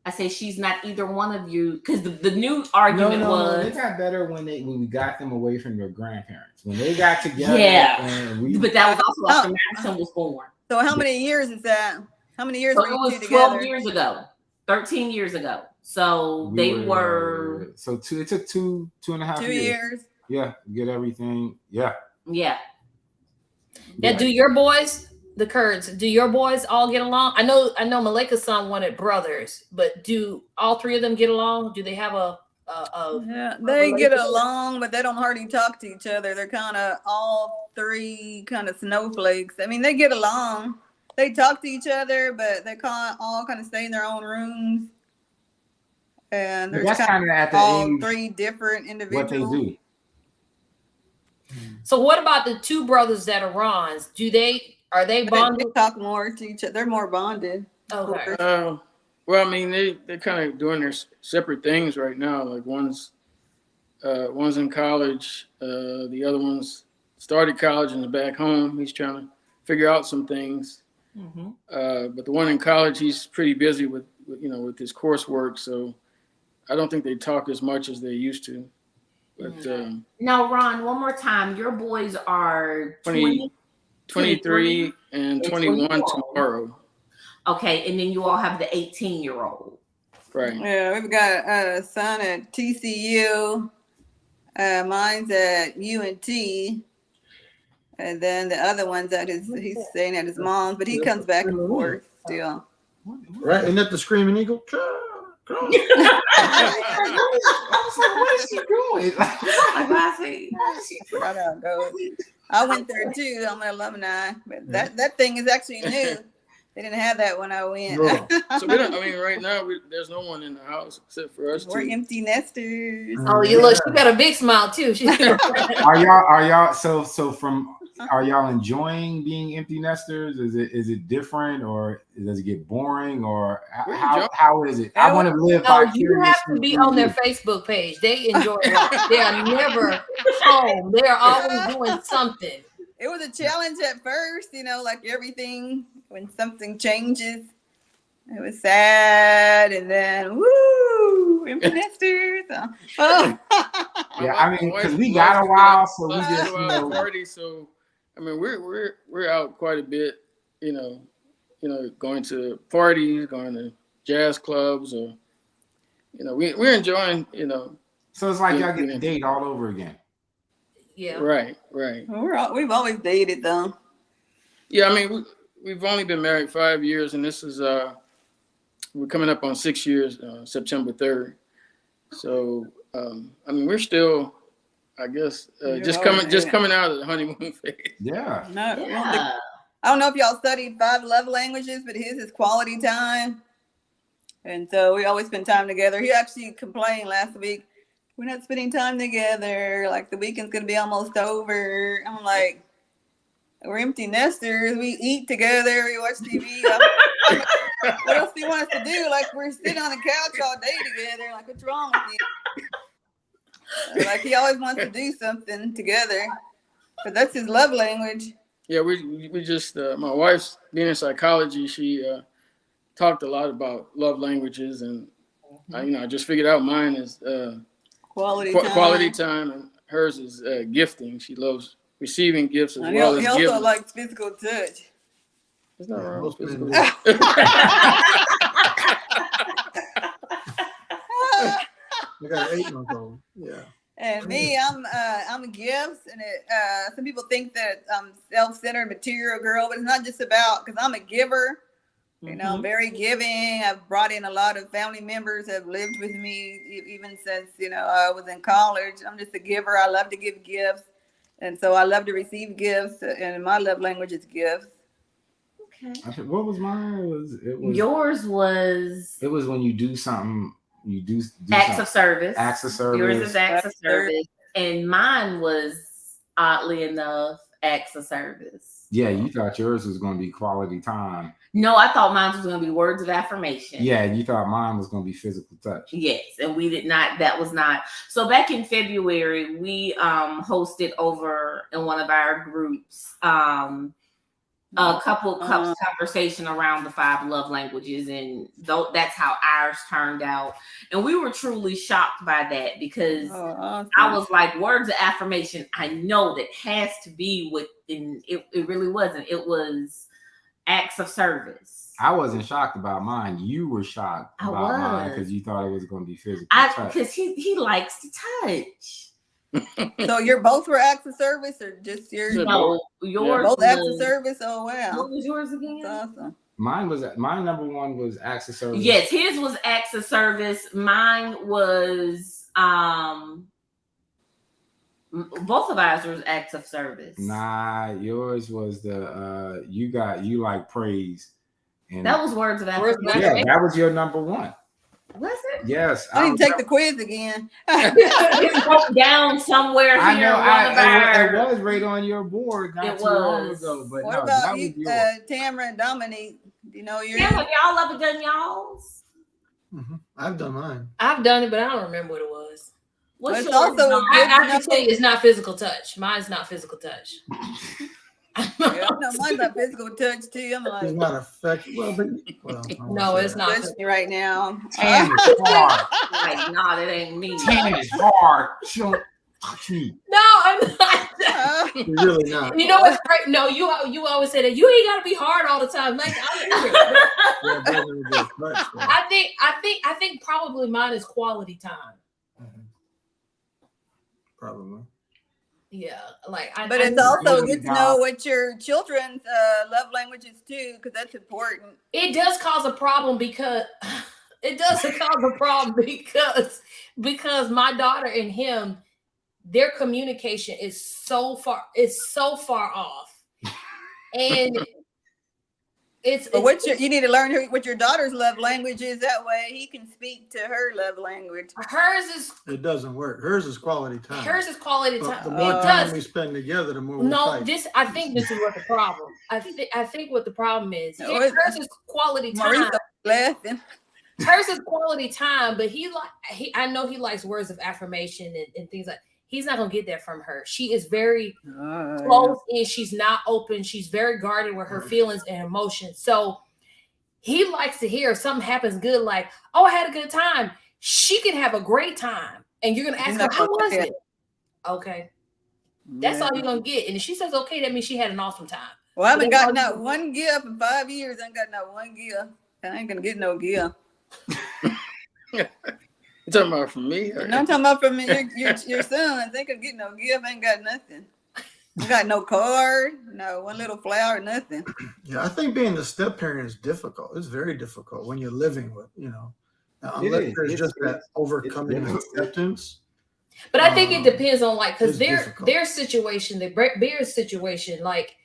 Speaker 4: I said, she's not either one of you, because the new argument
Speaker 3: They
Speaker 4: was,
Speaker 3: got better when we got them away from your grandparents. When they got together,
Speaker 4: Yeah.
Speaker 3: and we,
Speaker 4: but that was also after Madison was born.
Speaker 5: So how many years is that? How many years
Speaker 4: So
Speaker 5: were
Speaker 4: it
Speaker 5: you
Speaker 4: was
Speaker 5: two
Speaker 4: 12
Speaker 5: together?
Speaker 4: years ago, 13 years ago. So
Speaker 3: we
Speaker 4: they were
Speaker 3: so it took two and a half
Speaker 5: 2 years.
Speaker 3: Yeah, get everything. Yeah.
Speaker 4: yeah.
Speaker 1: Now, do your boys, the Kurds, do your boys all get along? I know Malika's son wanted brothers, but do all three of them get along? Do they have a
Speaker 5: Yeah, they get along, but they don't hardly talk to each other. They're kind of all three kind of snowflakes. I mean, they get along. They talk to each other, but they all kind of stay in their own rooms. And
Speaker 3: But
Speaker 5: there's
Speaker 3: that's kind of at the
Speaker 5: all
Speaker 3: age
Speaker 5: three different individuals.
Speaker 3: what they do.
Speaker 1: So what about the two brothers that are Rons? Are they
Speaker 5: They
Speaker 1: bonded?
Speaker 5: talk more to each other. They're more bonded.
Speaker 1: Okay.
Speaker 6: Well, I mean, they're kind of doing their separate things right now. Like one's in college, the other one's started college and is back home. He's trying to figure out some things. But the one in college, he's pretty busy with his coursework, so I don't think they talk as much as they used to. But
Speaker 4: Now, Ron, one more time. Your boys are
Speaker 6: 23 and 21 tomorrow.
Speaker 4: Okay, and then you all have the 18-year-old.
Speaker 6: Right.
Speaker 5: Yeah, we've got a son at TCU. Mine's at UNT. And then the other one's he's staying at his mom's, but he comes back and forth still.
Speaker 2: Right? Isn't that the Screaming Eagle?
Speaker 3: I was like, what is she doing?
Speaker 5: Right how it goes. I went there too. I'm an alumni, but that thing is actually new. They didn't have that when I went.
Speaker 2: No.
Speaker 6: So we don't. I mean, right now there's no one in the house except for us.
Speaker 5: We're
Speaker 6: two.
Speaker 5: empty nesters.
Speaker 1: Oh, you look. She got a big smile too.
Speaker 3: Are y'all are y'all enjoying being empty nesters? Is it different, or does it get boring, or how is it? I want to live
Speaker 1: You have to be on their Facebook page. They enjoy it. They are never home. They are always doing something.
Speaker 5: It was a challenge at first, like everything when something changes. It was sad, and then woo, empty nesters. Oh.
Speaker 3: Yeah, I mean, because we got a while, so we just
Speaker 6: party. So I mean, we're out quite a bit. Going to parties, going to jazz clubs, or we're enjoying.
Speaker 3: So it's like y'all get a date all over again.
Speaker 1: Yeah.
Speaker 6: Right.
Speaker 5: We've always dated though.
Speaker 6: Yeah, I mean, we've only been married 5 years, and this is we're coming up on 6 years, September 3rd. So I mean, we're still, I guess, just coming out of the honeymoon phase.
Speaker 3: Yeah.
Speaker 5: I don't know if y'all studied 5 love languages, but his is quality time. And so we always spend time together. He actually complained last week, we're not spending time together. Like the weekend's going to be almost over. I'm like, we're empty nesters. We eat together. We watch TV. What else do you want us to do? Like we're sitting on the couch all day together. Like what's wrong with you? Like he always wants to do something together. But that's his love language.
Speaker 6: Yeah, we just my wife's being in psychology. She talked a lot about love languages, and I just figured out mine is quality time, and hers is gifting. She loves receiving gifts as well as giving.
Speaker 5: He also likes physical touch.
Speaker 6: There's nothing wrong with physical
Speaker 2: I got an 8-month-old. Yeah.
Speaker 5: And me, I'm gifts, and some people think that I'm self-centered material girl, but it's not just about, because I'm a giver. I'm very giving. I've brought in a lot of family members that have lived with me even since I was in college. I'm just a giver. I love to give gifts, and so I love to receive gifts. And my love language is gifts.
Speaker 4: Okay.
Speaker 3: What was mine?
Speaker 4: Yours was.
Speaker 3: It was when you do something. You do
Speaker 4: acts of service.
Speaker 3: Acts of service.
Speaker 4: Yours is acts of service, and mine was oddly enough acts of service.
Speaker 3: Yeah, you thought yours was going to be quality time.
Speaker 4: No, I thought mine was going to be words of affirmation.
Speaker 3: Yeah, you thought mine was going to be physical touch.
Speaker 4: Yes, and we did not. That was not. So back in February, we hosted over in one of our groups a couple cups conversation around the 5 love languages, and that's how ours turned out. And we were truly shocked by that because
Speaker 5: awesome.
Speaker 4: I was like, words of affirmation, I know that has to be within it. It really wasn't. It was acts of service.
Speaker 3: I wasn't shocked about mine. You were shocked about mine because you thought it was going to be physical touch.
Speaker 4: Because he likes to touch.
Speaker 5: So you're both were acts of service, or just yours?
Speaker 4: No, yours
Speaker 5: both acts of service. Oh wow!
Speaker 4: What was yours again?
Speaker 5: That's awesome.
Speaker 3: My number one was acts of service.
Speaker 4: Yes, his was acts of service. Mine was Both of ours was acts of service.
Speaker 3: Nah, yours was the you like praise. And
Speaker 4: That was words of affirmation.
Speaker 3: yeah, that was your number one.
Speaker 4: Was it?
Speaker 3: Yes.
Speaker 5: I didn't take the quiz again.
Speaker 4: It broke down somewhere
Speaker 3: I
Speaker 4: here.
Speaker 3: know. It was right on your board not too long ago. But
Speaker 5: What
Speaker 3: no,
Speaker 5: about
Speaker 3: that
Speaker 5: you,
Speaker 3: was yours.
Speaker 5: Tamara and Dominique? Do you know your?
Speaker 4: Yeah, have y'all ever done y'all's?
Speaker 2: I've done mine.
Speaker 1: I've done it, but I don't remember what it was.
Speaker 4: What's
Speaker 5: It's
Speaker 4: yours,
Speaker 5: also a
Speaker 4: Dawn?
Speaker 5: good-
Speaker 1: I can tell you it's not physical touch. Mine's not physical touch.
Speaker 5: Yeah, I know mine's not physical touch too. I'm
Speaker 2: It's
Speaker 5: like,
Speaker 2: not affected. Well, I won't
Speaker 1: No,
Speaker 2: say
Speaker 1: it's
Speaker 2: that.
Speaker 1: not.
Speaker 5: listening right now.
Speaker 3: Tan is hard.
Speaker 4: Like, nah, that ain't me.
Speaker 3: Tan is hard. She don't touch me.
Speaker 1: No, I'm not.
Speaker 2: It's really not.
Speaker 1: You know what's great? No, you always say that you ain't gotta be hard all the time. Like
Speaker 2: Yeah, it doesn't really get touched, though.
Speaker 1: I think probably mine is quality time.
Speaker 2: Probably.
Speaker 1: Yeah, like
Speaker 5: But it's also
Speaker 3: really
Speaker 5: good to
Speaker 3: not.
Speaker 5: know what your children's love languages too, because that's important.
Speaker 1: it does cause a problem because my daughter and him, their communication is so far off, and
Speaker 5: But you need to learn what your daughter's love language is. That way, he can speak to her love language.
Speaker 1: hers is
Speaker 2: It doesn't work. Hers is quality time.
Speaker 1: quality
Speaker 2: But
Speaker 1: time.
Speaker 2: the more
Speaker 1: It
Speaker 2: time
Speaker 1: does.
Speaker 2: we spend together, the more we
Speaker 1: No,
Speaker 2: fight.
Speaker 1: I think this is what the problem. I think what the problem is.
Speaker 5: No,
Speaker 1: Hers is quality time.
Speaker 5: Maurice laughing.
Speaker 1: Hers is quality time, but I know he likes words of affirmation and things like. He's not gonna get that from her. She is very close and she's not open. She's very guarded with her feelings and emotions. So he likes to hear if something happens good, like, "Oh, I had a good time." She can have a great time, and you're gonna ask her, "How was it?" Okay, that's all you're gonna get. And if she says okay, that means she had an awesome time.
Speaker 5: Well, I haven't
Speaker 1: That's
Speaker 5: gotten
Speaker 1: all
Speaker 5: not one gift in 5 years. I ain't got not one gift. I ain't gonna get no gift.
Speaker 6: You talking about from me? Or?
Speaker 5: No, I'm talking about from your sons. They could get no gift. Ain't got nothing. I got no card, no one little flower, nothing.
Speaker 2: Yeah, I think being the step parent is difficult. It's very difficult when you're living with, unless
Speaker 3: is.
Speaker 2: there's just that
Speaker 3: It's
Speaker 2: overcoming
Speaker 3: difficult.
Speaker 2: acceptance.
Speaker 1: But I think it depends on because
Speaker 2: it's difficult.
Speaker 1: their situation, the Bears situation, like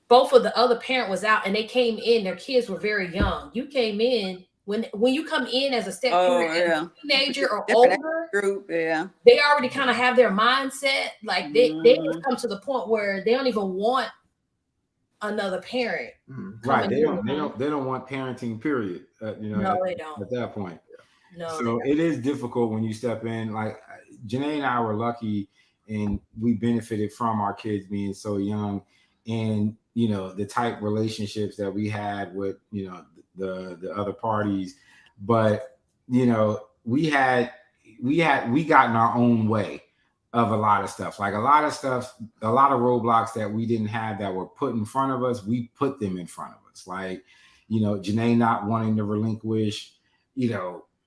Speaker 1: both of the other parent was out and they came in. Their kids were very young. You came in when you come in as a step parent, as a teenager or
Speaker 5: Different
Speaker 1: older.
Speaker 5: Group, yeah.
Speaker 1: They already kind of have their mindset. Like they just come to the point where they don't even want another parent.
Speaker 3: Right. They
Speaker 1: coming in.
Speaker 3: don't want parenting, period.
Speaker 1: No, they don't.
Speaker 3: At that point.
Speaker 1: No.
Speaker 3: So it is difficult when you step in. Like Janae and I were lucky and we benefited from our kids being so young and, the type relationships that we had with, the other parties. But, we got in our own way of a lot of stuff. Like a lot of roadblocks that we didn't have that were put in front of us, we put them in front of us. Like, Janae not wanting to relinquish,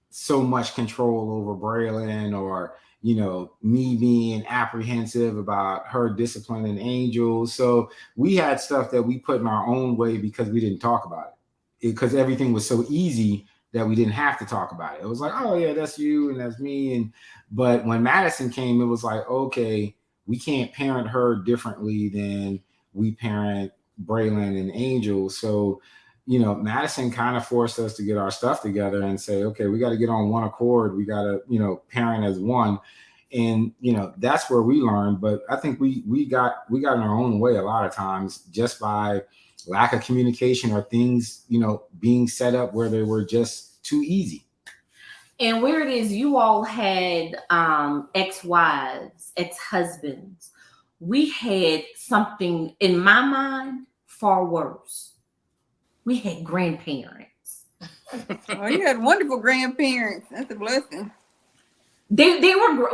Speaker 3: so much control over Braylon, or me being apprehensive about her disciplining Angel. So we had stuff that we put in our own way because we didn't talk about it because everything was so easy that we didn't have to talk about it. It was like, oh yeah, that's you and that's me. But when Madison came, it was like, okay, we can't parent her differently than we parent Braylon and Angel. So Madison kind of forced us to get our stuff together and say, okay, we got to get on one accord. We got to, parent as one. And, that's where we learned. But I think we got in our own way a lot of times just by lack of communication or things, being set up where they were just too easy.
Speaker 4: And where it is, you all had ex-wives, ex-husbands. We had something, in my mind, far worse. We had grandparents.
Speaker 5: Oh, you had wonderful grandparents. That's a blessing.
Speaker 4: They were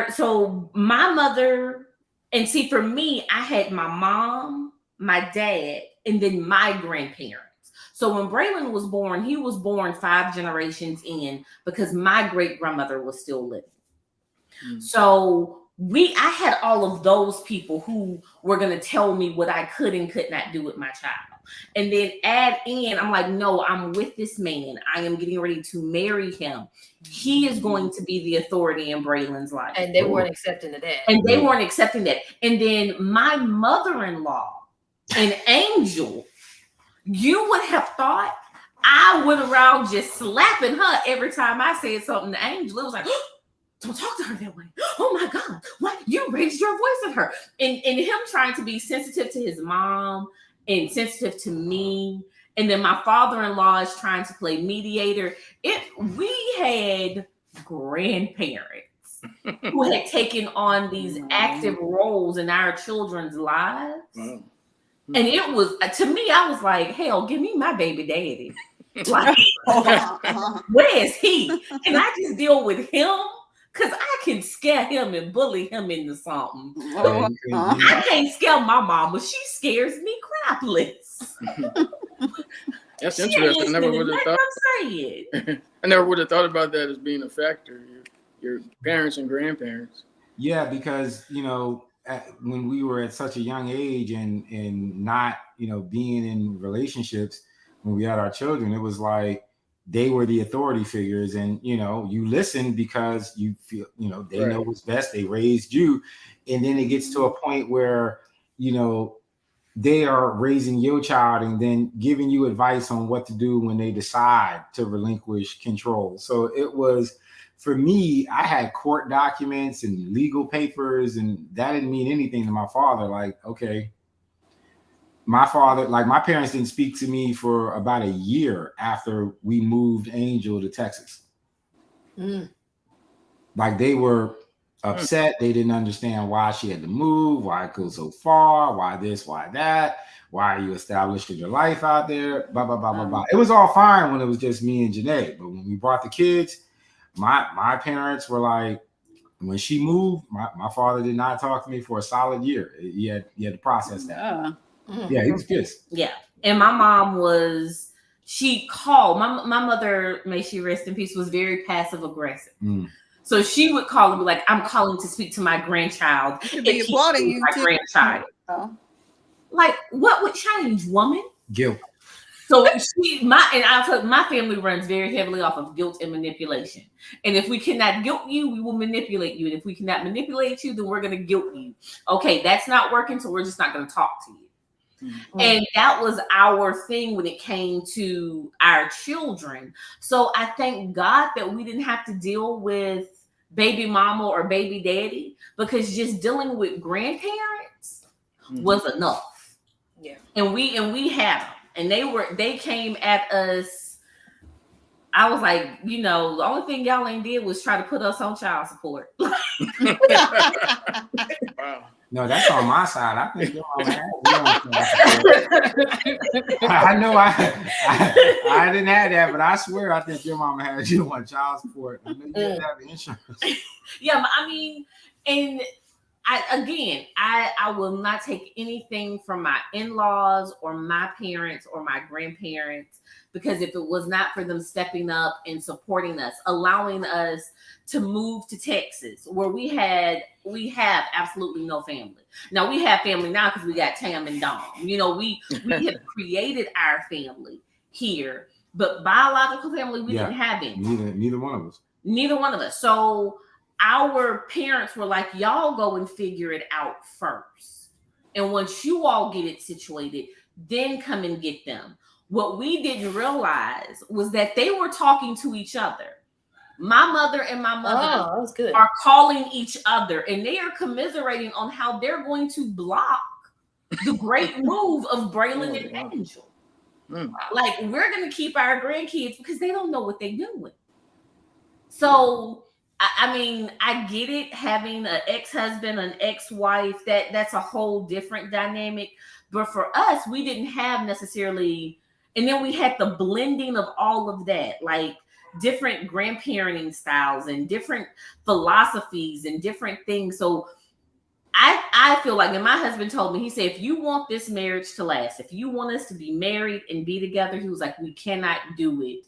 Speaker 4: so my mother, and see, for me, I had my mom, my dad, and then my grandparents. So when Braylon was born, he was born 5 generations in because my great grandmother was still living. So I had all of those people who were going to tell me what I could and could not do with my child. And then add in, I'm like, no, I'm with this man. I am getting ready to marry him. He is going to be the authority in Braylon's life.
Speaker 1: And they weren't accepting of that.
Speaker 4: And they weren't accepting that. And then my mother-in-law, an angel, you would have thought I went around just slapping her every time I said something to Angel. It was like, don't talk to her that way. Oh my God, what? You raised your voice at her. And him trying to be sensitive to his mom and sensitive to me. And then my father-in-law is trying to play mediator. We had grandparents who had taken on these active roles in our children's lives.
Speaker 6: Wow.
Speaker 4: And it was, to me, I was like, hell, give me my baby daddy. Like, where is he? And I just deal with him because I can scare him and bully him into something. I can't scare my mama. She scares me crapless.
Speaker 6: That's
Speaker 4: She
Speaker 6: interesting.
Speaker 4: ain't
Speaker 6: I never
Speaker 4: listening
Speaker 6: would
Speaker 4: to
Speaker 6: have
Speaker 4: nothing
Speaker 6: thought.
Speaker 4: I'm saying.
Speaker 6: I never would have thought about that as being a factor. Your parents and grandparents.
Speaker 3: Yeah, because when we were at such a young age and not being in relationships when we had our children, it was like they were the authority figures, and you listen because you feel they know what's best. They raised you, and then it gets to a point where they are raising your child and then giving you advice on what to do when they decide to relinquish control. So it was, for me, I had court documents and legal papers, and that didn't mean anything to my father. Like, okay, my parents didn't speak to me for about a year after we moved Angel to Texas. Like, they were upset. They didn't understand why she had to move, why it goes so far, why this, why that, why are you establishing your life out there, blah, blah, blah, blah, blah. It was all fine when it was just me and Janae, but when we brought the kids, my parents were like, when she moved, my father did not talk to me for a solid year. He had to process that. Yeah, he was pissed.
Speaker 4: Yeah. And my mom she called, my mother, may she rest in peace, was very passive aggressive. So she would call and be like, I'm calling to speak to my grandchild.
Speaker 5: Should be applauding you
Speaker 4: my
Speaker 5: too.
Speaker 4: grandchild. Like, what would change, woman?
Speaker 3: Guilt.
Speaker 4: So my family runs very heavily off of guilt and manipulation. And if we cannot guilt you, we will manipulate you. And if we cannot manipulate you, then we're going to guilt you. Okay, that's not working, so we're just not going to talk to you. And that was our thing when it came to our children. So I thank God that we didn't have to deal with baby mama or baby daddy, because just dealing with grandparents was enough.
Speaker 1: Yeah.
Speaker 4: And we had them. And they came at us. I was like, the only thing y'all ain't did was try to put us on child support.
Speaker 6: Wow.
Speaker 3: No, that's on my side. I think your mama had you on child support. I know I didn't have that, but I swear I think your mama had you on child support. I know you didn't have insurance.
Speaker 4: Yeah, I mean, and I will not take anything from my in-laws or my parents or my grandparents, because if it was not for them stepping up and supporting us, allowing us to move to Texas, where we have absolutely no family. Now we have family now because we got Tam and Dom. We have created our family here, but biological family, we didn't have any.
Speaker 3: Neither one of us.
Speaker 4: Neither one of us. So our parents were like, y'all go and figure it out first. And once you all get it situated, then come and get them. What we didn't realize was that they were talking to each other. My mother and my mother are calling each other, and they are commiserating on how they're going to block the great move of Braylon and Angel. Like, we're going to keep our grandkids because they don't know what they're doing. So, I mean, I get it, having an ex-husband, an ex-wife, that's a whole different dynamic. But for us, we didn't have necessarily, and then we had the blending of all of that, like different grandparenting styles and different philosophies and different things. So I feel like, and my husband told me, he said, if you want this marriage to last, if you want us to be married and be together, he was like, we cannot do it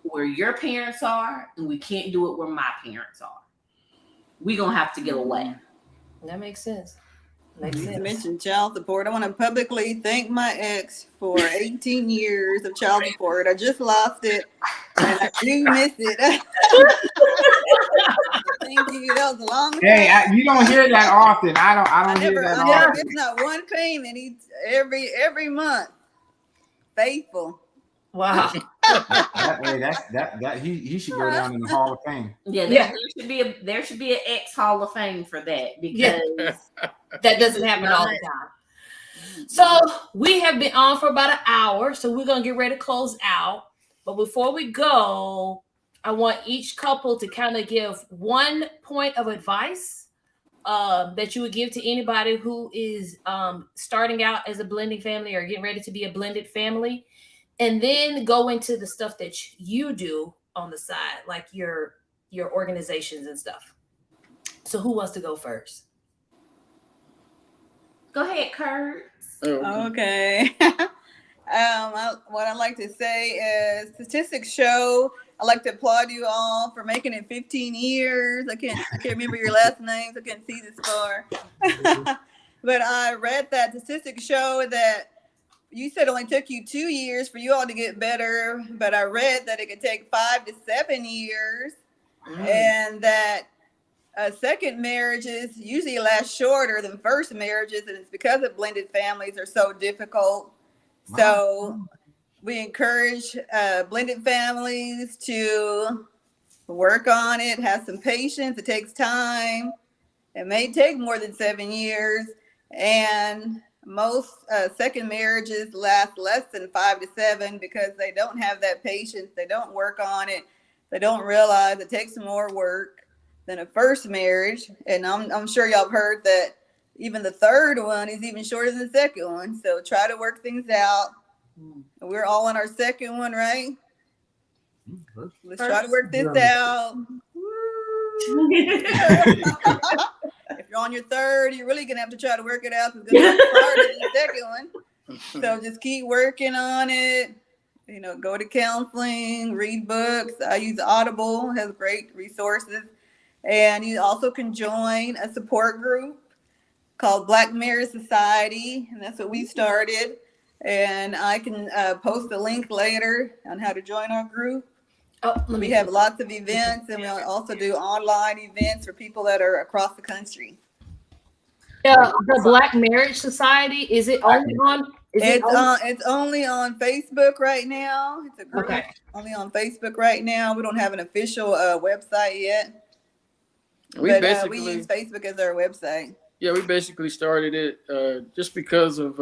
Speaker 4: where your parents are, and we can't do it where my parents are. We're going to have to get away.
Speaker 1: That makes sense.
Speaker 5: You
Speaker 1: Makes sense.
Speaker 5: mentioned child support. I want to publicly thank my ex for 18 years of child support. I just lost it, and I do miss it. Thank you. That was a long time.
Speaker 3: Hey, you don't hear that often. I don't hear that
Speaker 5: I never
Speaker 3: often.
Speaker 5: missed not one payment. Every month. Faithful.
Speaker 1: Wow.
Speaker 3: He should go down in the Hall of Fame.
Speaker 4: Yeah,
Speaker 1: Yeah.
Speaker 4: there should be an ex Hall of Fame for that because
Speaker 1: Yeah. That doesn't happen all the time. So we have been on for about an hour, so we're gonna get ready to close out. But before we go, I want each couple to kind of give one point of advice that you would give to anybody who is starting out as a blending family or getting ready to be a blended family, and then go into the stuff that you do on the side, like your organizations and stuff. So who wants to go first?
Speaker 4: go ahead, Kurt.
Speaker 5: Okay. What I like to say is statistics show. I like to applaud you all for making it 15 years. I can't remember your last names. I can't see this far. But I read that statistics show that you said it only took you 2 years for you all to get better, but I read that it could take 5 to 7 years, and that second marriages usually last shorter than first marriages, and it's because of blended families are so difficult.
Speaker 3: Wow.
Speaker 5: So we encourage blended families to work on it, have some patience. It takes time. It may take more than 7 years, and most second marriages last less than 5 to 7 because they don't have that patience. They don't work on it. They don't realize it takes more work than a first marriage. And I'm sure y'all have heard that even the third one is even shorter than the second one. So try to work things out. We're all on our second one, right? Let's try to work this out. If you're on your third, you're really gonna have to try to work it out. It's gonna be harder than the second one. So just keep working on it. Go to counseling, read books. I use Audible, has great resources. And you also can join a support group called Black Marriage Society, and that's what we started. And I can post a link later on how to join our group. We have lots of events, and we also do online events for people that are across the country.
Speaker 1: The Black Marriage Society, is it only on?
Speaker 5: It's only on Facebook right now. It's a group only on Facebook right now. We don't have an official website yet. We use Facebook as our website.
Speaker 6: Yeah, we basically started it just because of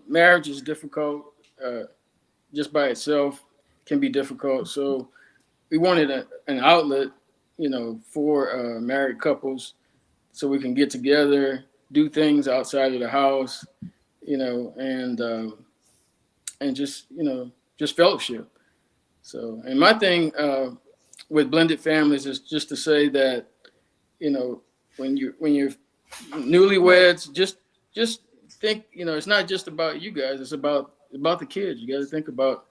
Speaker 6: marriage is difficult. Just by itself can be difficult. So we wanted an outlet, for married couples, so we can get together, do things outside of the house, and just fellowship. So, and my thing with blended families is just to say that, when you're newlyweds, just think, it's not just about you guys, it's about the kids. You got to think about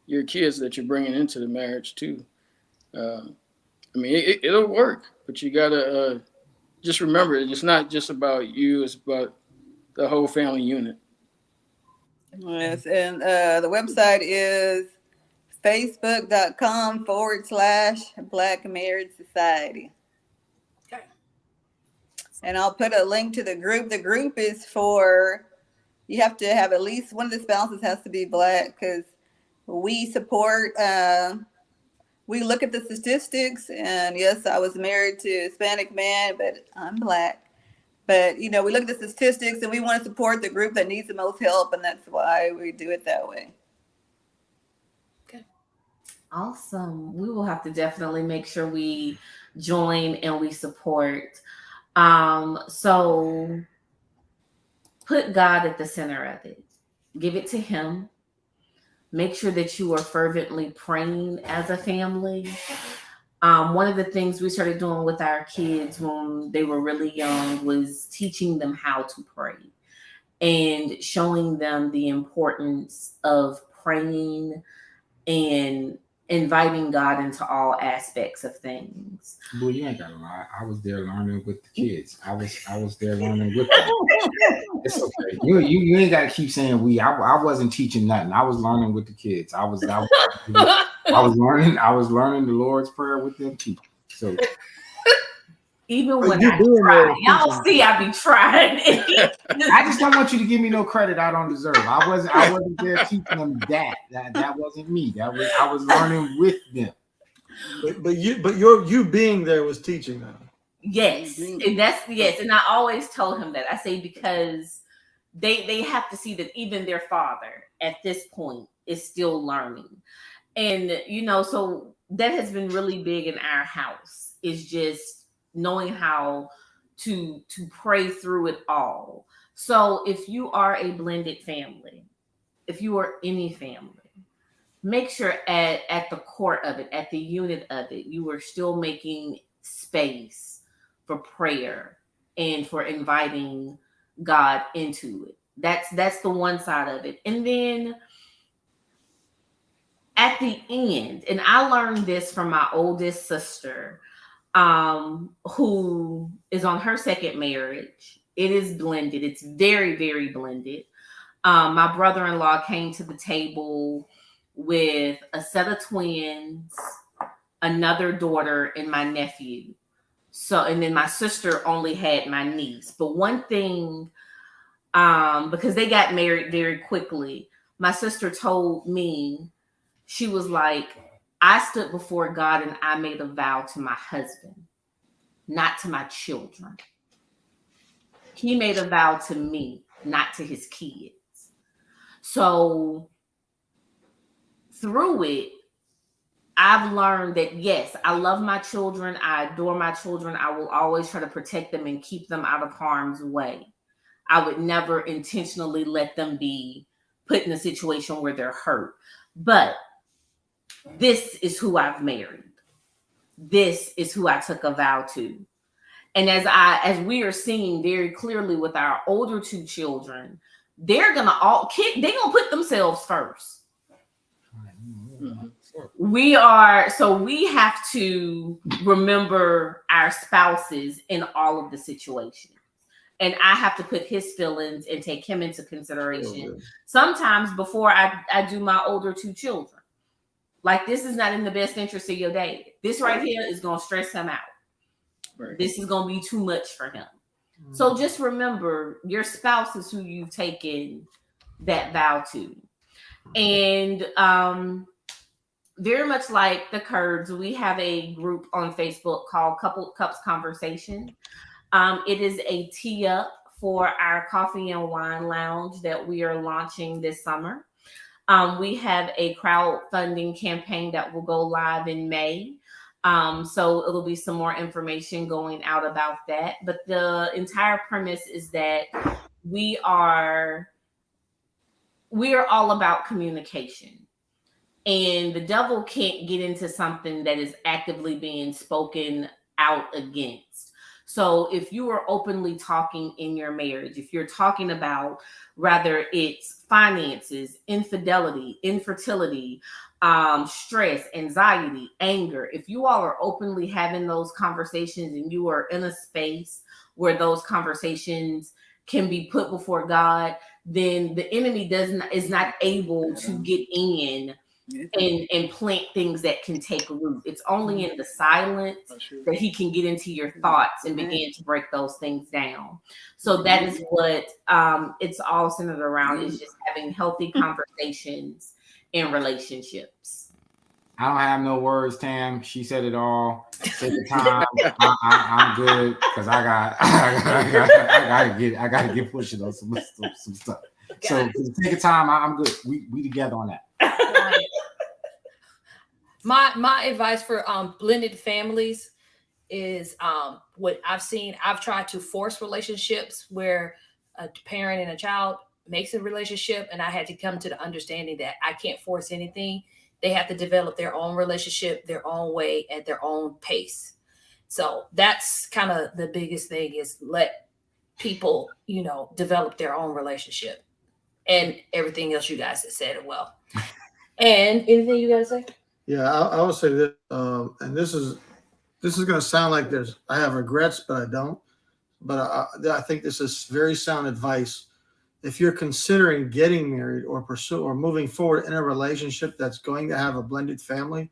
Speaker 6: your kids that you're bringing into the marriage too. It'll work, but you got to just remember it's not just about you, it's about the whole family unit.
Speaker 5: Yes, and the website is facebook.com/Black Marriage Society.
Speaker 1: Okay.
Speaker 5: And I'll put a link to the group. The group is you have to have at least one of the spouses has to be Black, because we support, we look at the statistics, and yes, I was married to a Hispanic man, but I'm Black. But, we look at the statistics, and we want to support the group that needs the most help, and that's why we do it that way.
Speaker 1: Okay.
Speaker 4: Awesome. We will have to definitely make sure we join and we support. So put God at the center of it. Give it to Him. Make sure that you are fervently praying as a family. One of the things we started doing with our kids when they were really young was teaching them how to pray and showing them the importance of praying and inviting God into all aspects of things.
Speaker 3: Boy, you ain't gotta lie. I was there learning with the kids. I was there learning with them. It's okay. You ain't gotta keep saying we. I wasn't teaching nothing. I was learning with the kids. I was learning the Lord's Prayer with them too. So
Speaker 4: Even
Speaker 2: But
Speaker 4: when
Speaker 2: you
Speaker 4: I
Speaker 2: doing
Speaker 4: try,
Speaker 2: that
Speaker 4: y'all
Speaker 2: teaching.
Speaker 4: see I be trying.
Speaker 3: I just don't want you to give me no credit I don't deserve. I wasn't there teaching them that. That wasn't me. I was learning with them.
Speaker 2: But you being there was teaching them.
Speaker 4: Yes, and yes, and I always told him that. I say because they have to see that even their father at this point is still learning, and so that has been really big in our house. Is just knowing how to pray through it all. So if you are a blended family, if you are any family, make sure at the core of it, at the unit of it, you are still making space for prayer and for inviting God into it. That's the one side of it. And then at the end, and I learned this from my oldest sister, who is on her second marriage. It is blended. It's very, very blended. My brother-in-law came to the table with a set of twins, another daughter, and my nephew. So, and then my sister only had my niece. But one thing, because they got married very quickly, my sister told me, she was like, I stood before God and I made a vow to my husband, not to my children. He made a vow to me, not to his kids. So through it, I've learned that, yes, I love my children. I adore my children. I will always try to protect them and keep them out of harm's way. I would never intentionally let them be put in a situation where they're hurt. But this is who I've married. This is who I took a vow to. And as we are seeing very clearly with our older two children, they're gonna put themselves first. We have to remember our spouses in all of the situations. And I have to put his feelings and take him into consideration. Sometimes before I do my older two children. Like, this is not in the best interest of your dad. This right here is going to stress him out.
Speaker 6: Right.
Speaker 4: This is going to be too much for him. Mm-hmm. So just remember, your spouse is who you've taken that vow to. And very much like the Curds, we have a group on Facebook called Couple Cups Conversation. It is a tee up for our coffee and wine lounge that we are launching this summer. We have a crowdfunding campaign that will go live in May. So it'll be some more information going out about that. But the entire premise is that we are all about communication. And the devil can't get into something that is actively being spoken out against. So if you are openly talking in your marriage, if you're talking about whether it's finances, infidelity, infertility, stress, anxiety, anger, if you all are openly having those conversations and you are in a space where those conversations can be put before God, then the enemy is not able to get in and plant things that can take root. It's only in the silence that he can get into your thoughts and begin to break those things down. So that is what it's all centered around, is just having healthy conversations in relationships.
Speaker 3: I don't have no words, Tam. She said it all. Take the time. I'm good because I gotta get pushing on some stuff. So take your time. I'm good. We together on that.
Speaker 1: My advice for blended families is what I've seen. I've tried to force relationships where a parent and a child makes a relationship, and I had to come to the understanding that I can't force anything. They have to develop their own relationship, their own way, at their own pace. So that's kind of the biggest thing, is let people, develop their own relationship, and everything else you guys have said it well. And anything you guys say?
Speaker 2: Yeah, I would say that, and this is going to sound like I have regrets, but I don't. But I think this is very sound advice. If you're considering getting married or moving forward in a relationship that's going to have a blended family,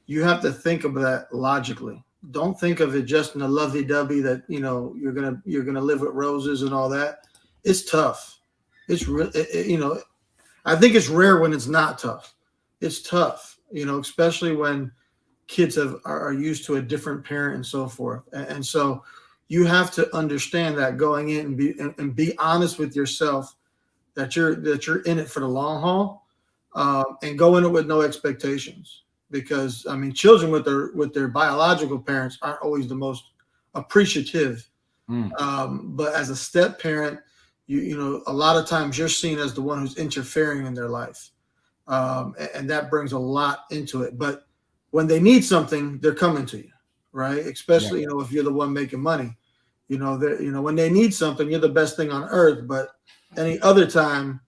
Speaker 2: you have to think of that logically. Don't think of it just in a lovey-dovey that you're gonna live with roses and all that. It's tough. It's I think it's rare when it's not tough. It's tough, especially when kids are used to a different parent and so forth. And so you have to understand that going in and be honest with yourself that you're in it for the long haul, and go in it with no expectations. Because I mean, children with their biological parents aren't always the most appreciative. But as a step parent, a lot of times you're seen as the one who's interfering in their life, and that brings a lot into it. But when they need something, they're coming to you, right? Especially if you're the one making money. When they need something, you're the best thing on earth. But any other time,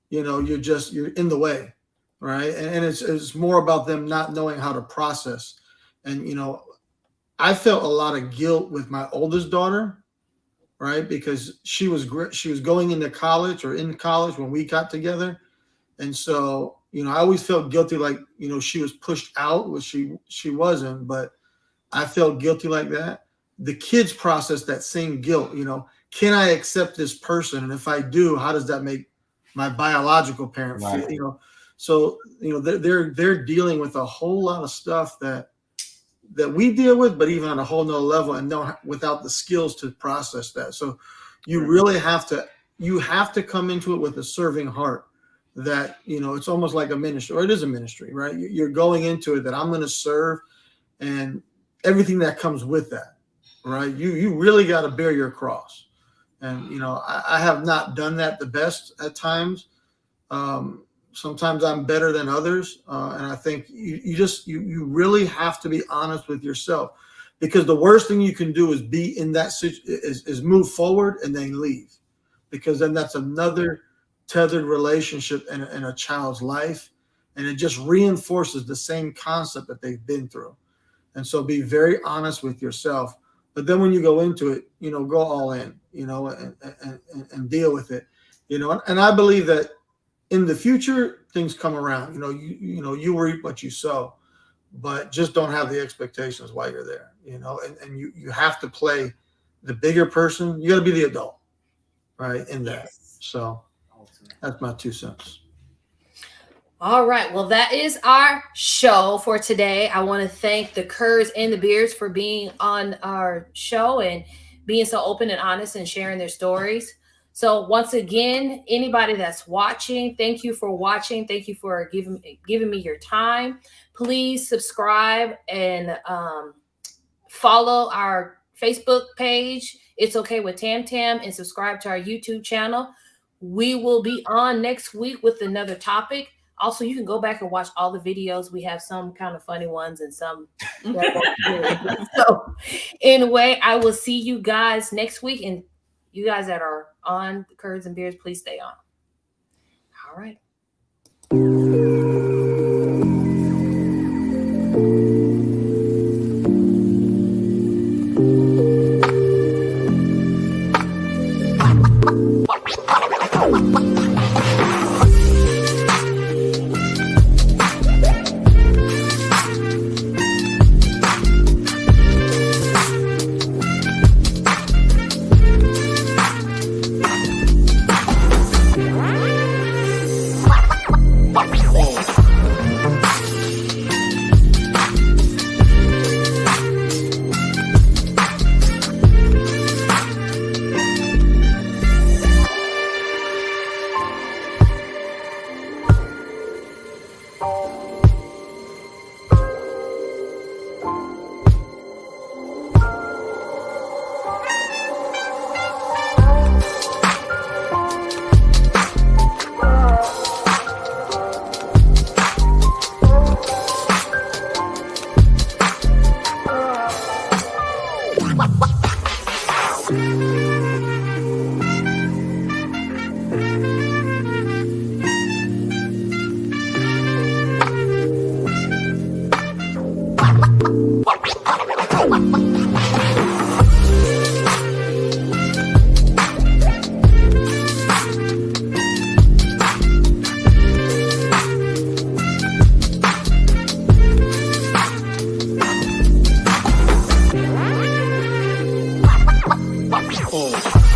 Speaker 2: you're in the way, right? And it's more about them not knowing how to process. And I felt a lot of guilt with my oldest daughter, right? Because she was going into college or in college when we got together. And so, I always felt guilty, like, she was pushed out, which she wasn't, but I felt guilty like that. The kids process that same guilt, can I accept this person? And if I do, how does that make my biological parent feel? So, they're dealing with a whole lot of stuff that we deal with, but even on a whole nother level, and without the skills to process that. So you really have to come into it with a serving heart, that, it's almost like a ministry, or it is a ministry, right? You're going into it that I'm going to serve, and everything that comes with that, right? You really got to bear your cross. And, I have not done that the best at times. Sometimes I'm better than others. And I think you really have to be honest with yourself, because the worst thing you can do is be in that is move forward and then leave, because then that's another tethered relationship in a child's life. And it just reinforces the same concept that they've been through. And so be very honest with yourself. But then when you go into it, go all in, and deal with it, and I believe that in the future, things come around. You reap what you sow, but just don't have the expectations while you're there. And you have to play the bigger person. You got to be the adult, right? In that.
Speaker 4: Yes.
Speaker 2: So that's my 2 cents.
Speaker 1: All right. Well, that is our show for today. I want to thank the Kurds and the Beards for being on our show and being so open and honest and sharing their stories. So once again, anybody that's watching, thank you for watching. Thank you for giving me your time. Please subscribe and follow our Facebook page, It's Okay with Tam Tam, and subscribe to our YouTube channel. We will be on next week with another topic. Also, you can go back and watch all the videos. We have some kind of funny ones and some. So anyway, I will see you guys next week. And you guys that are on the Kurds and Beards, please stay on. All right. Woo!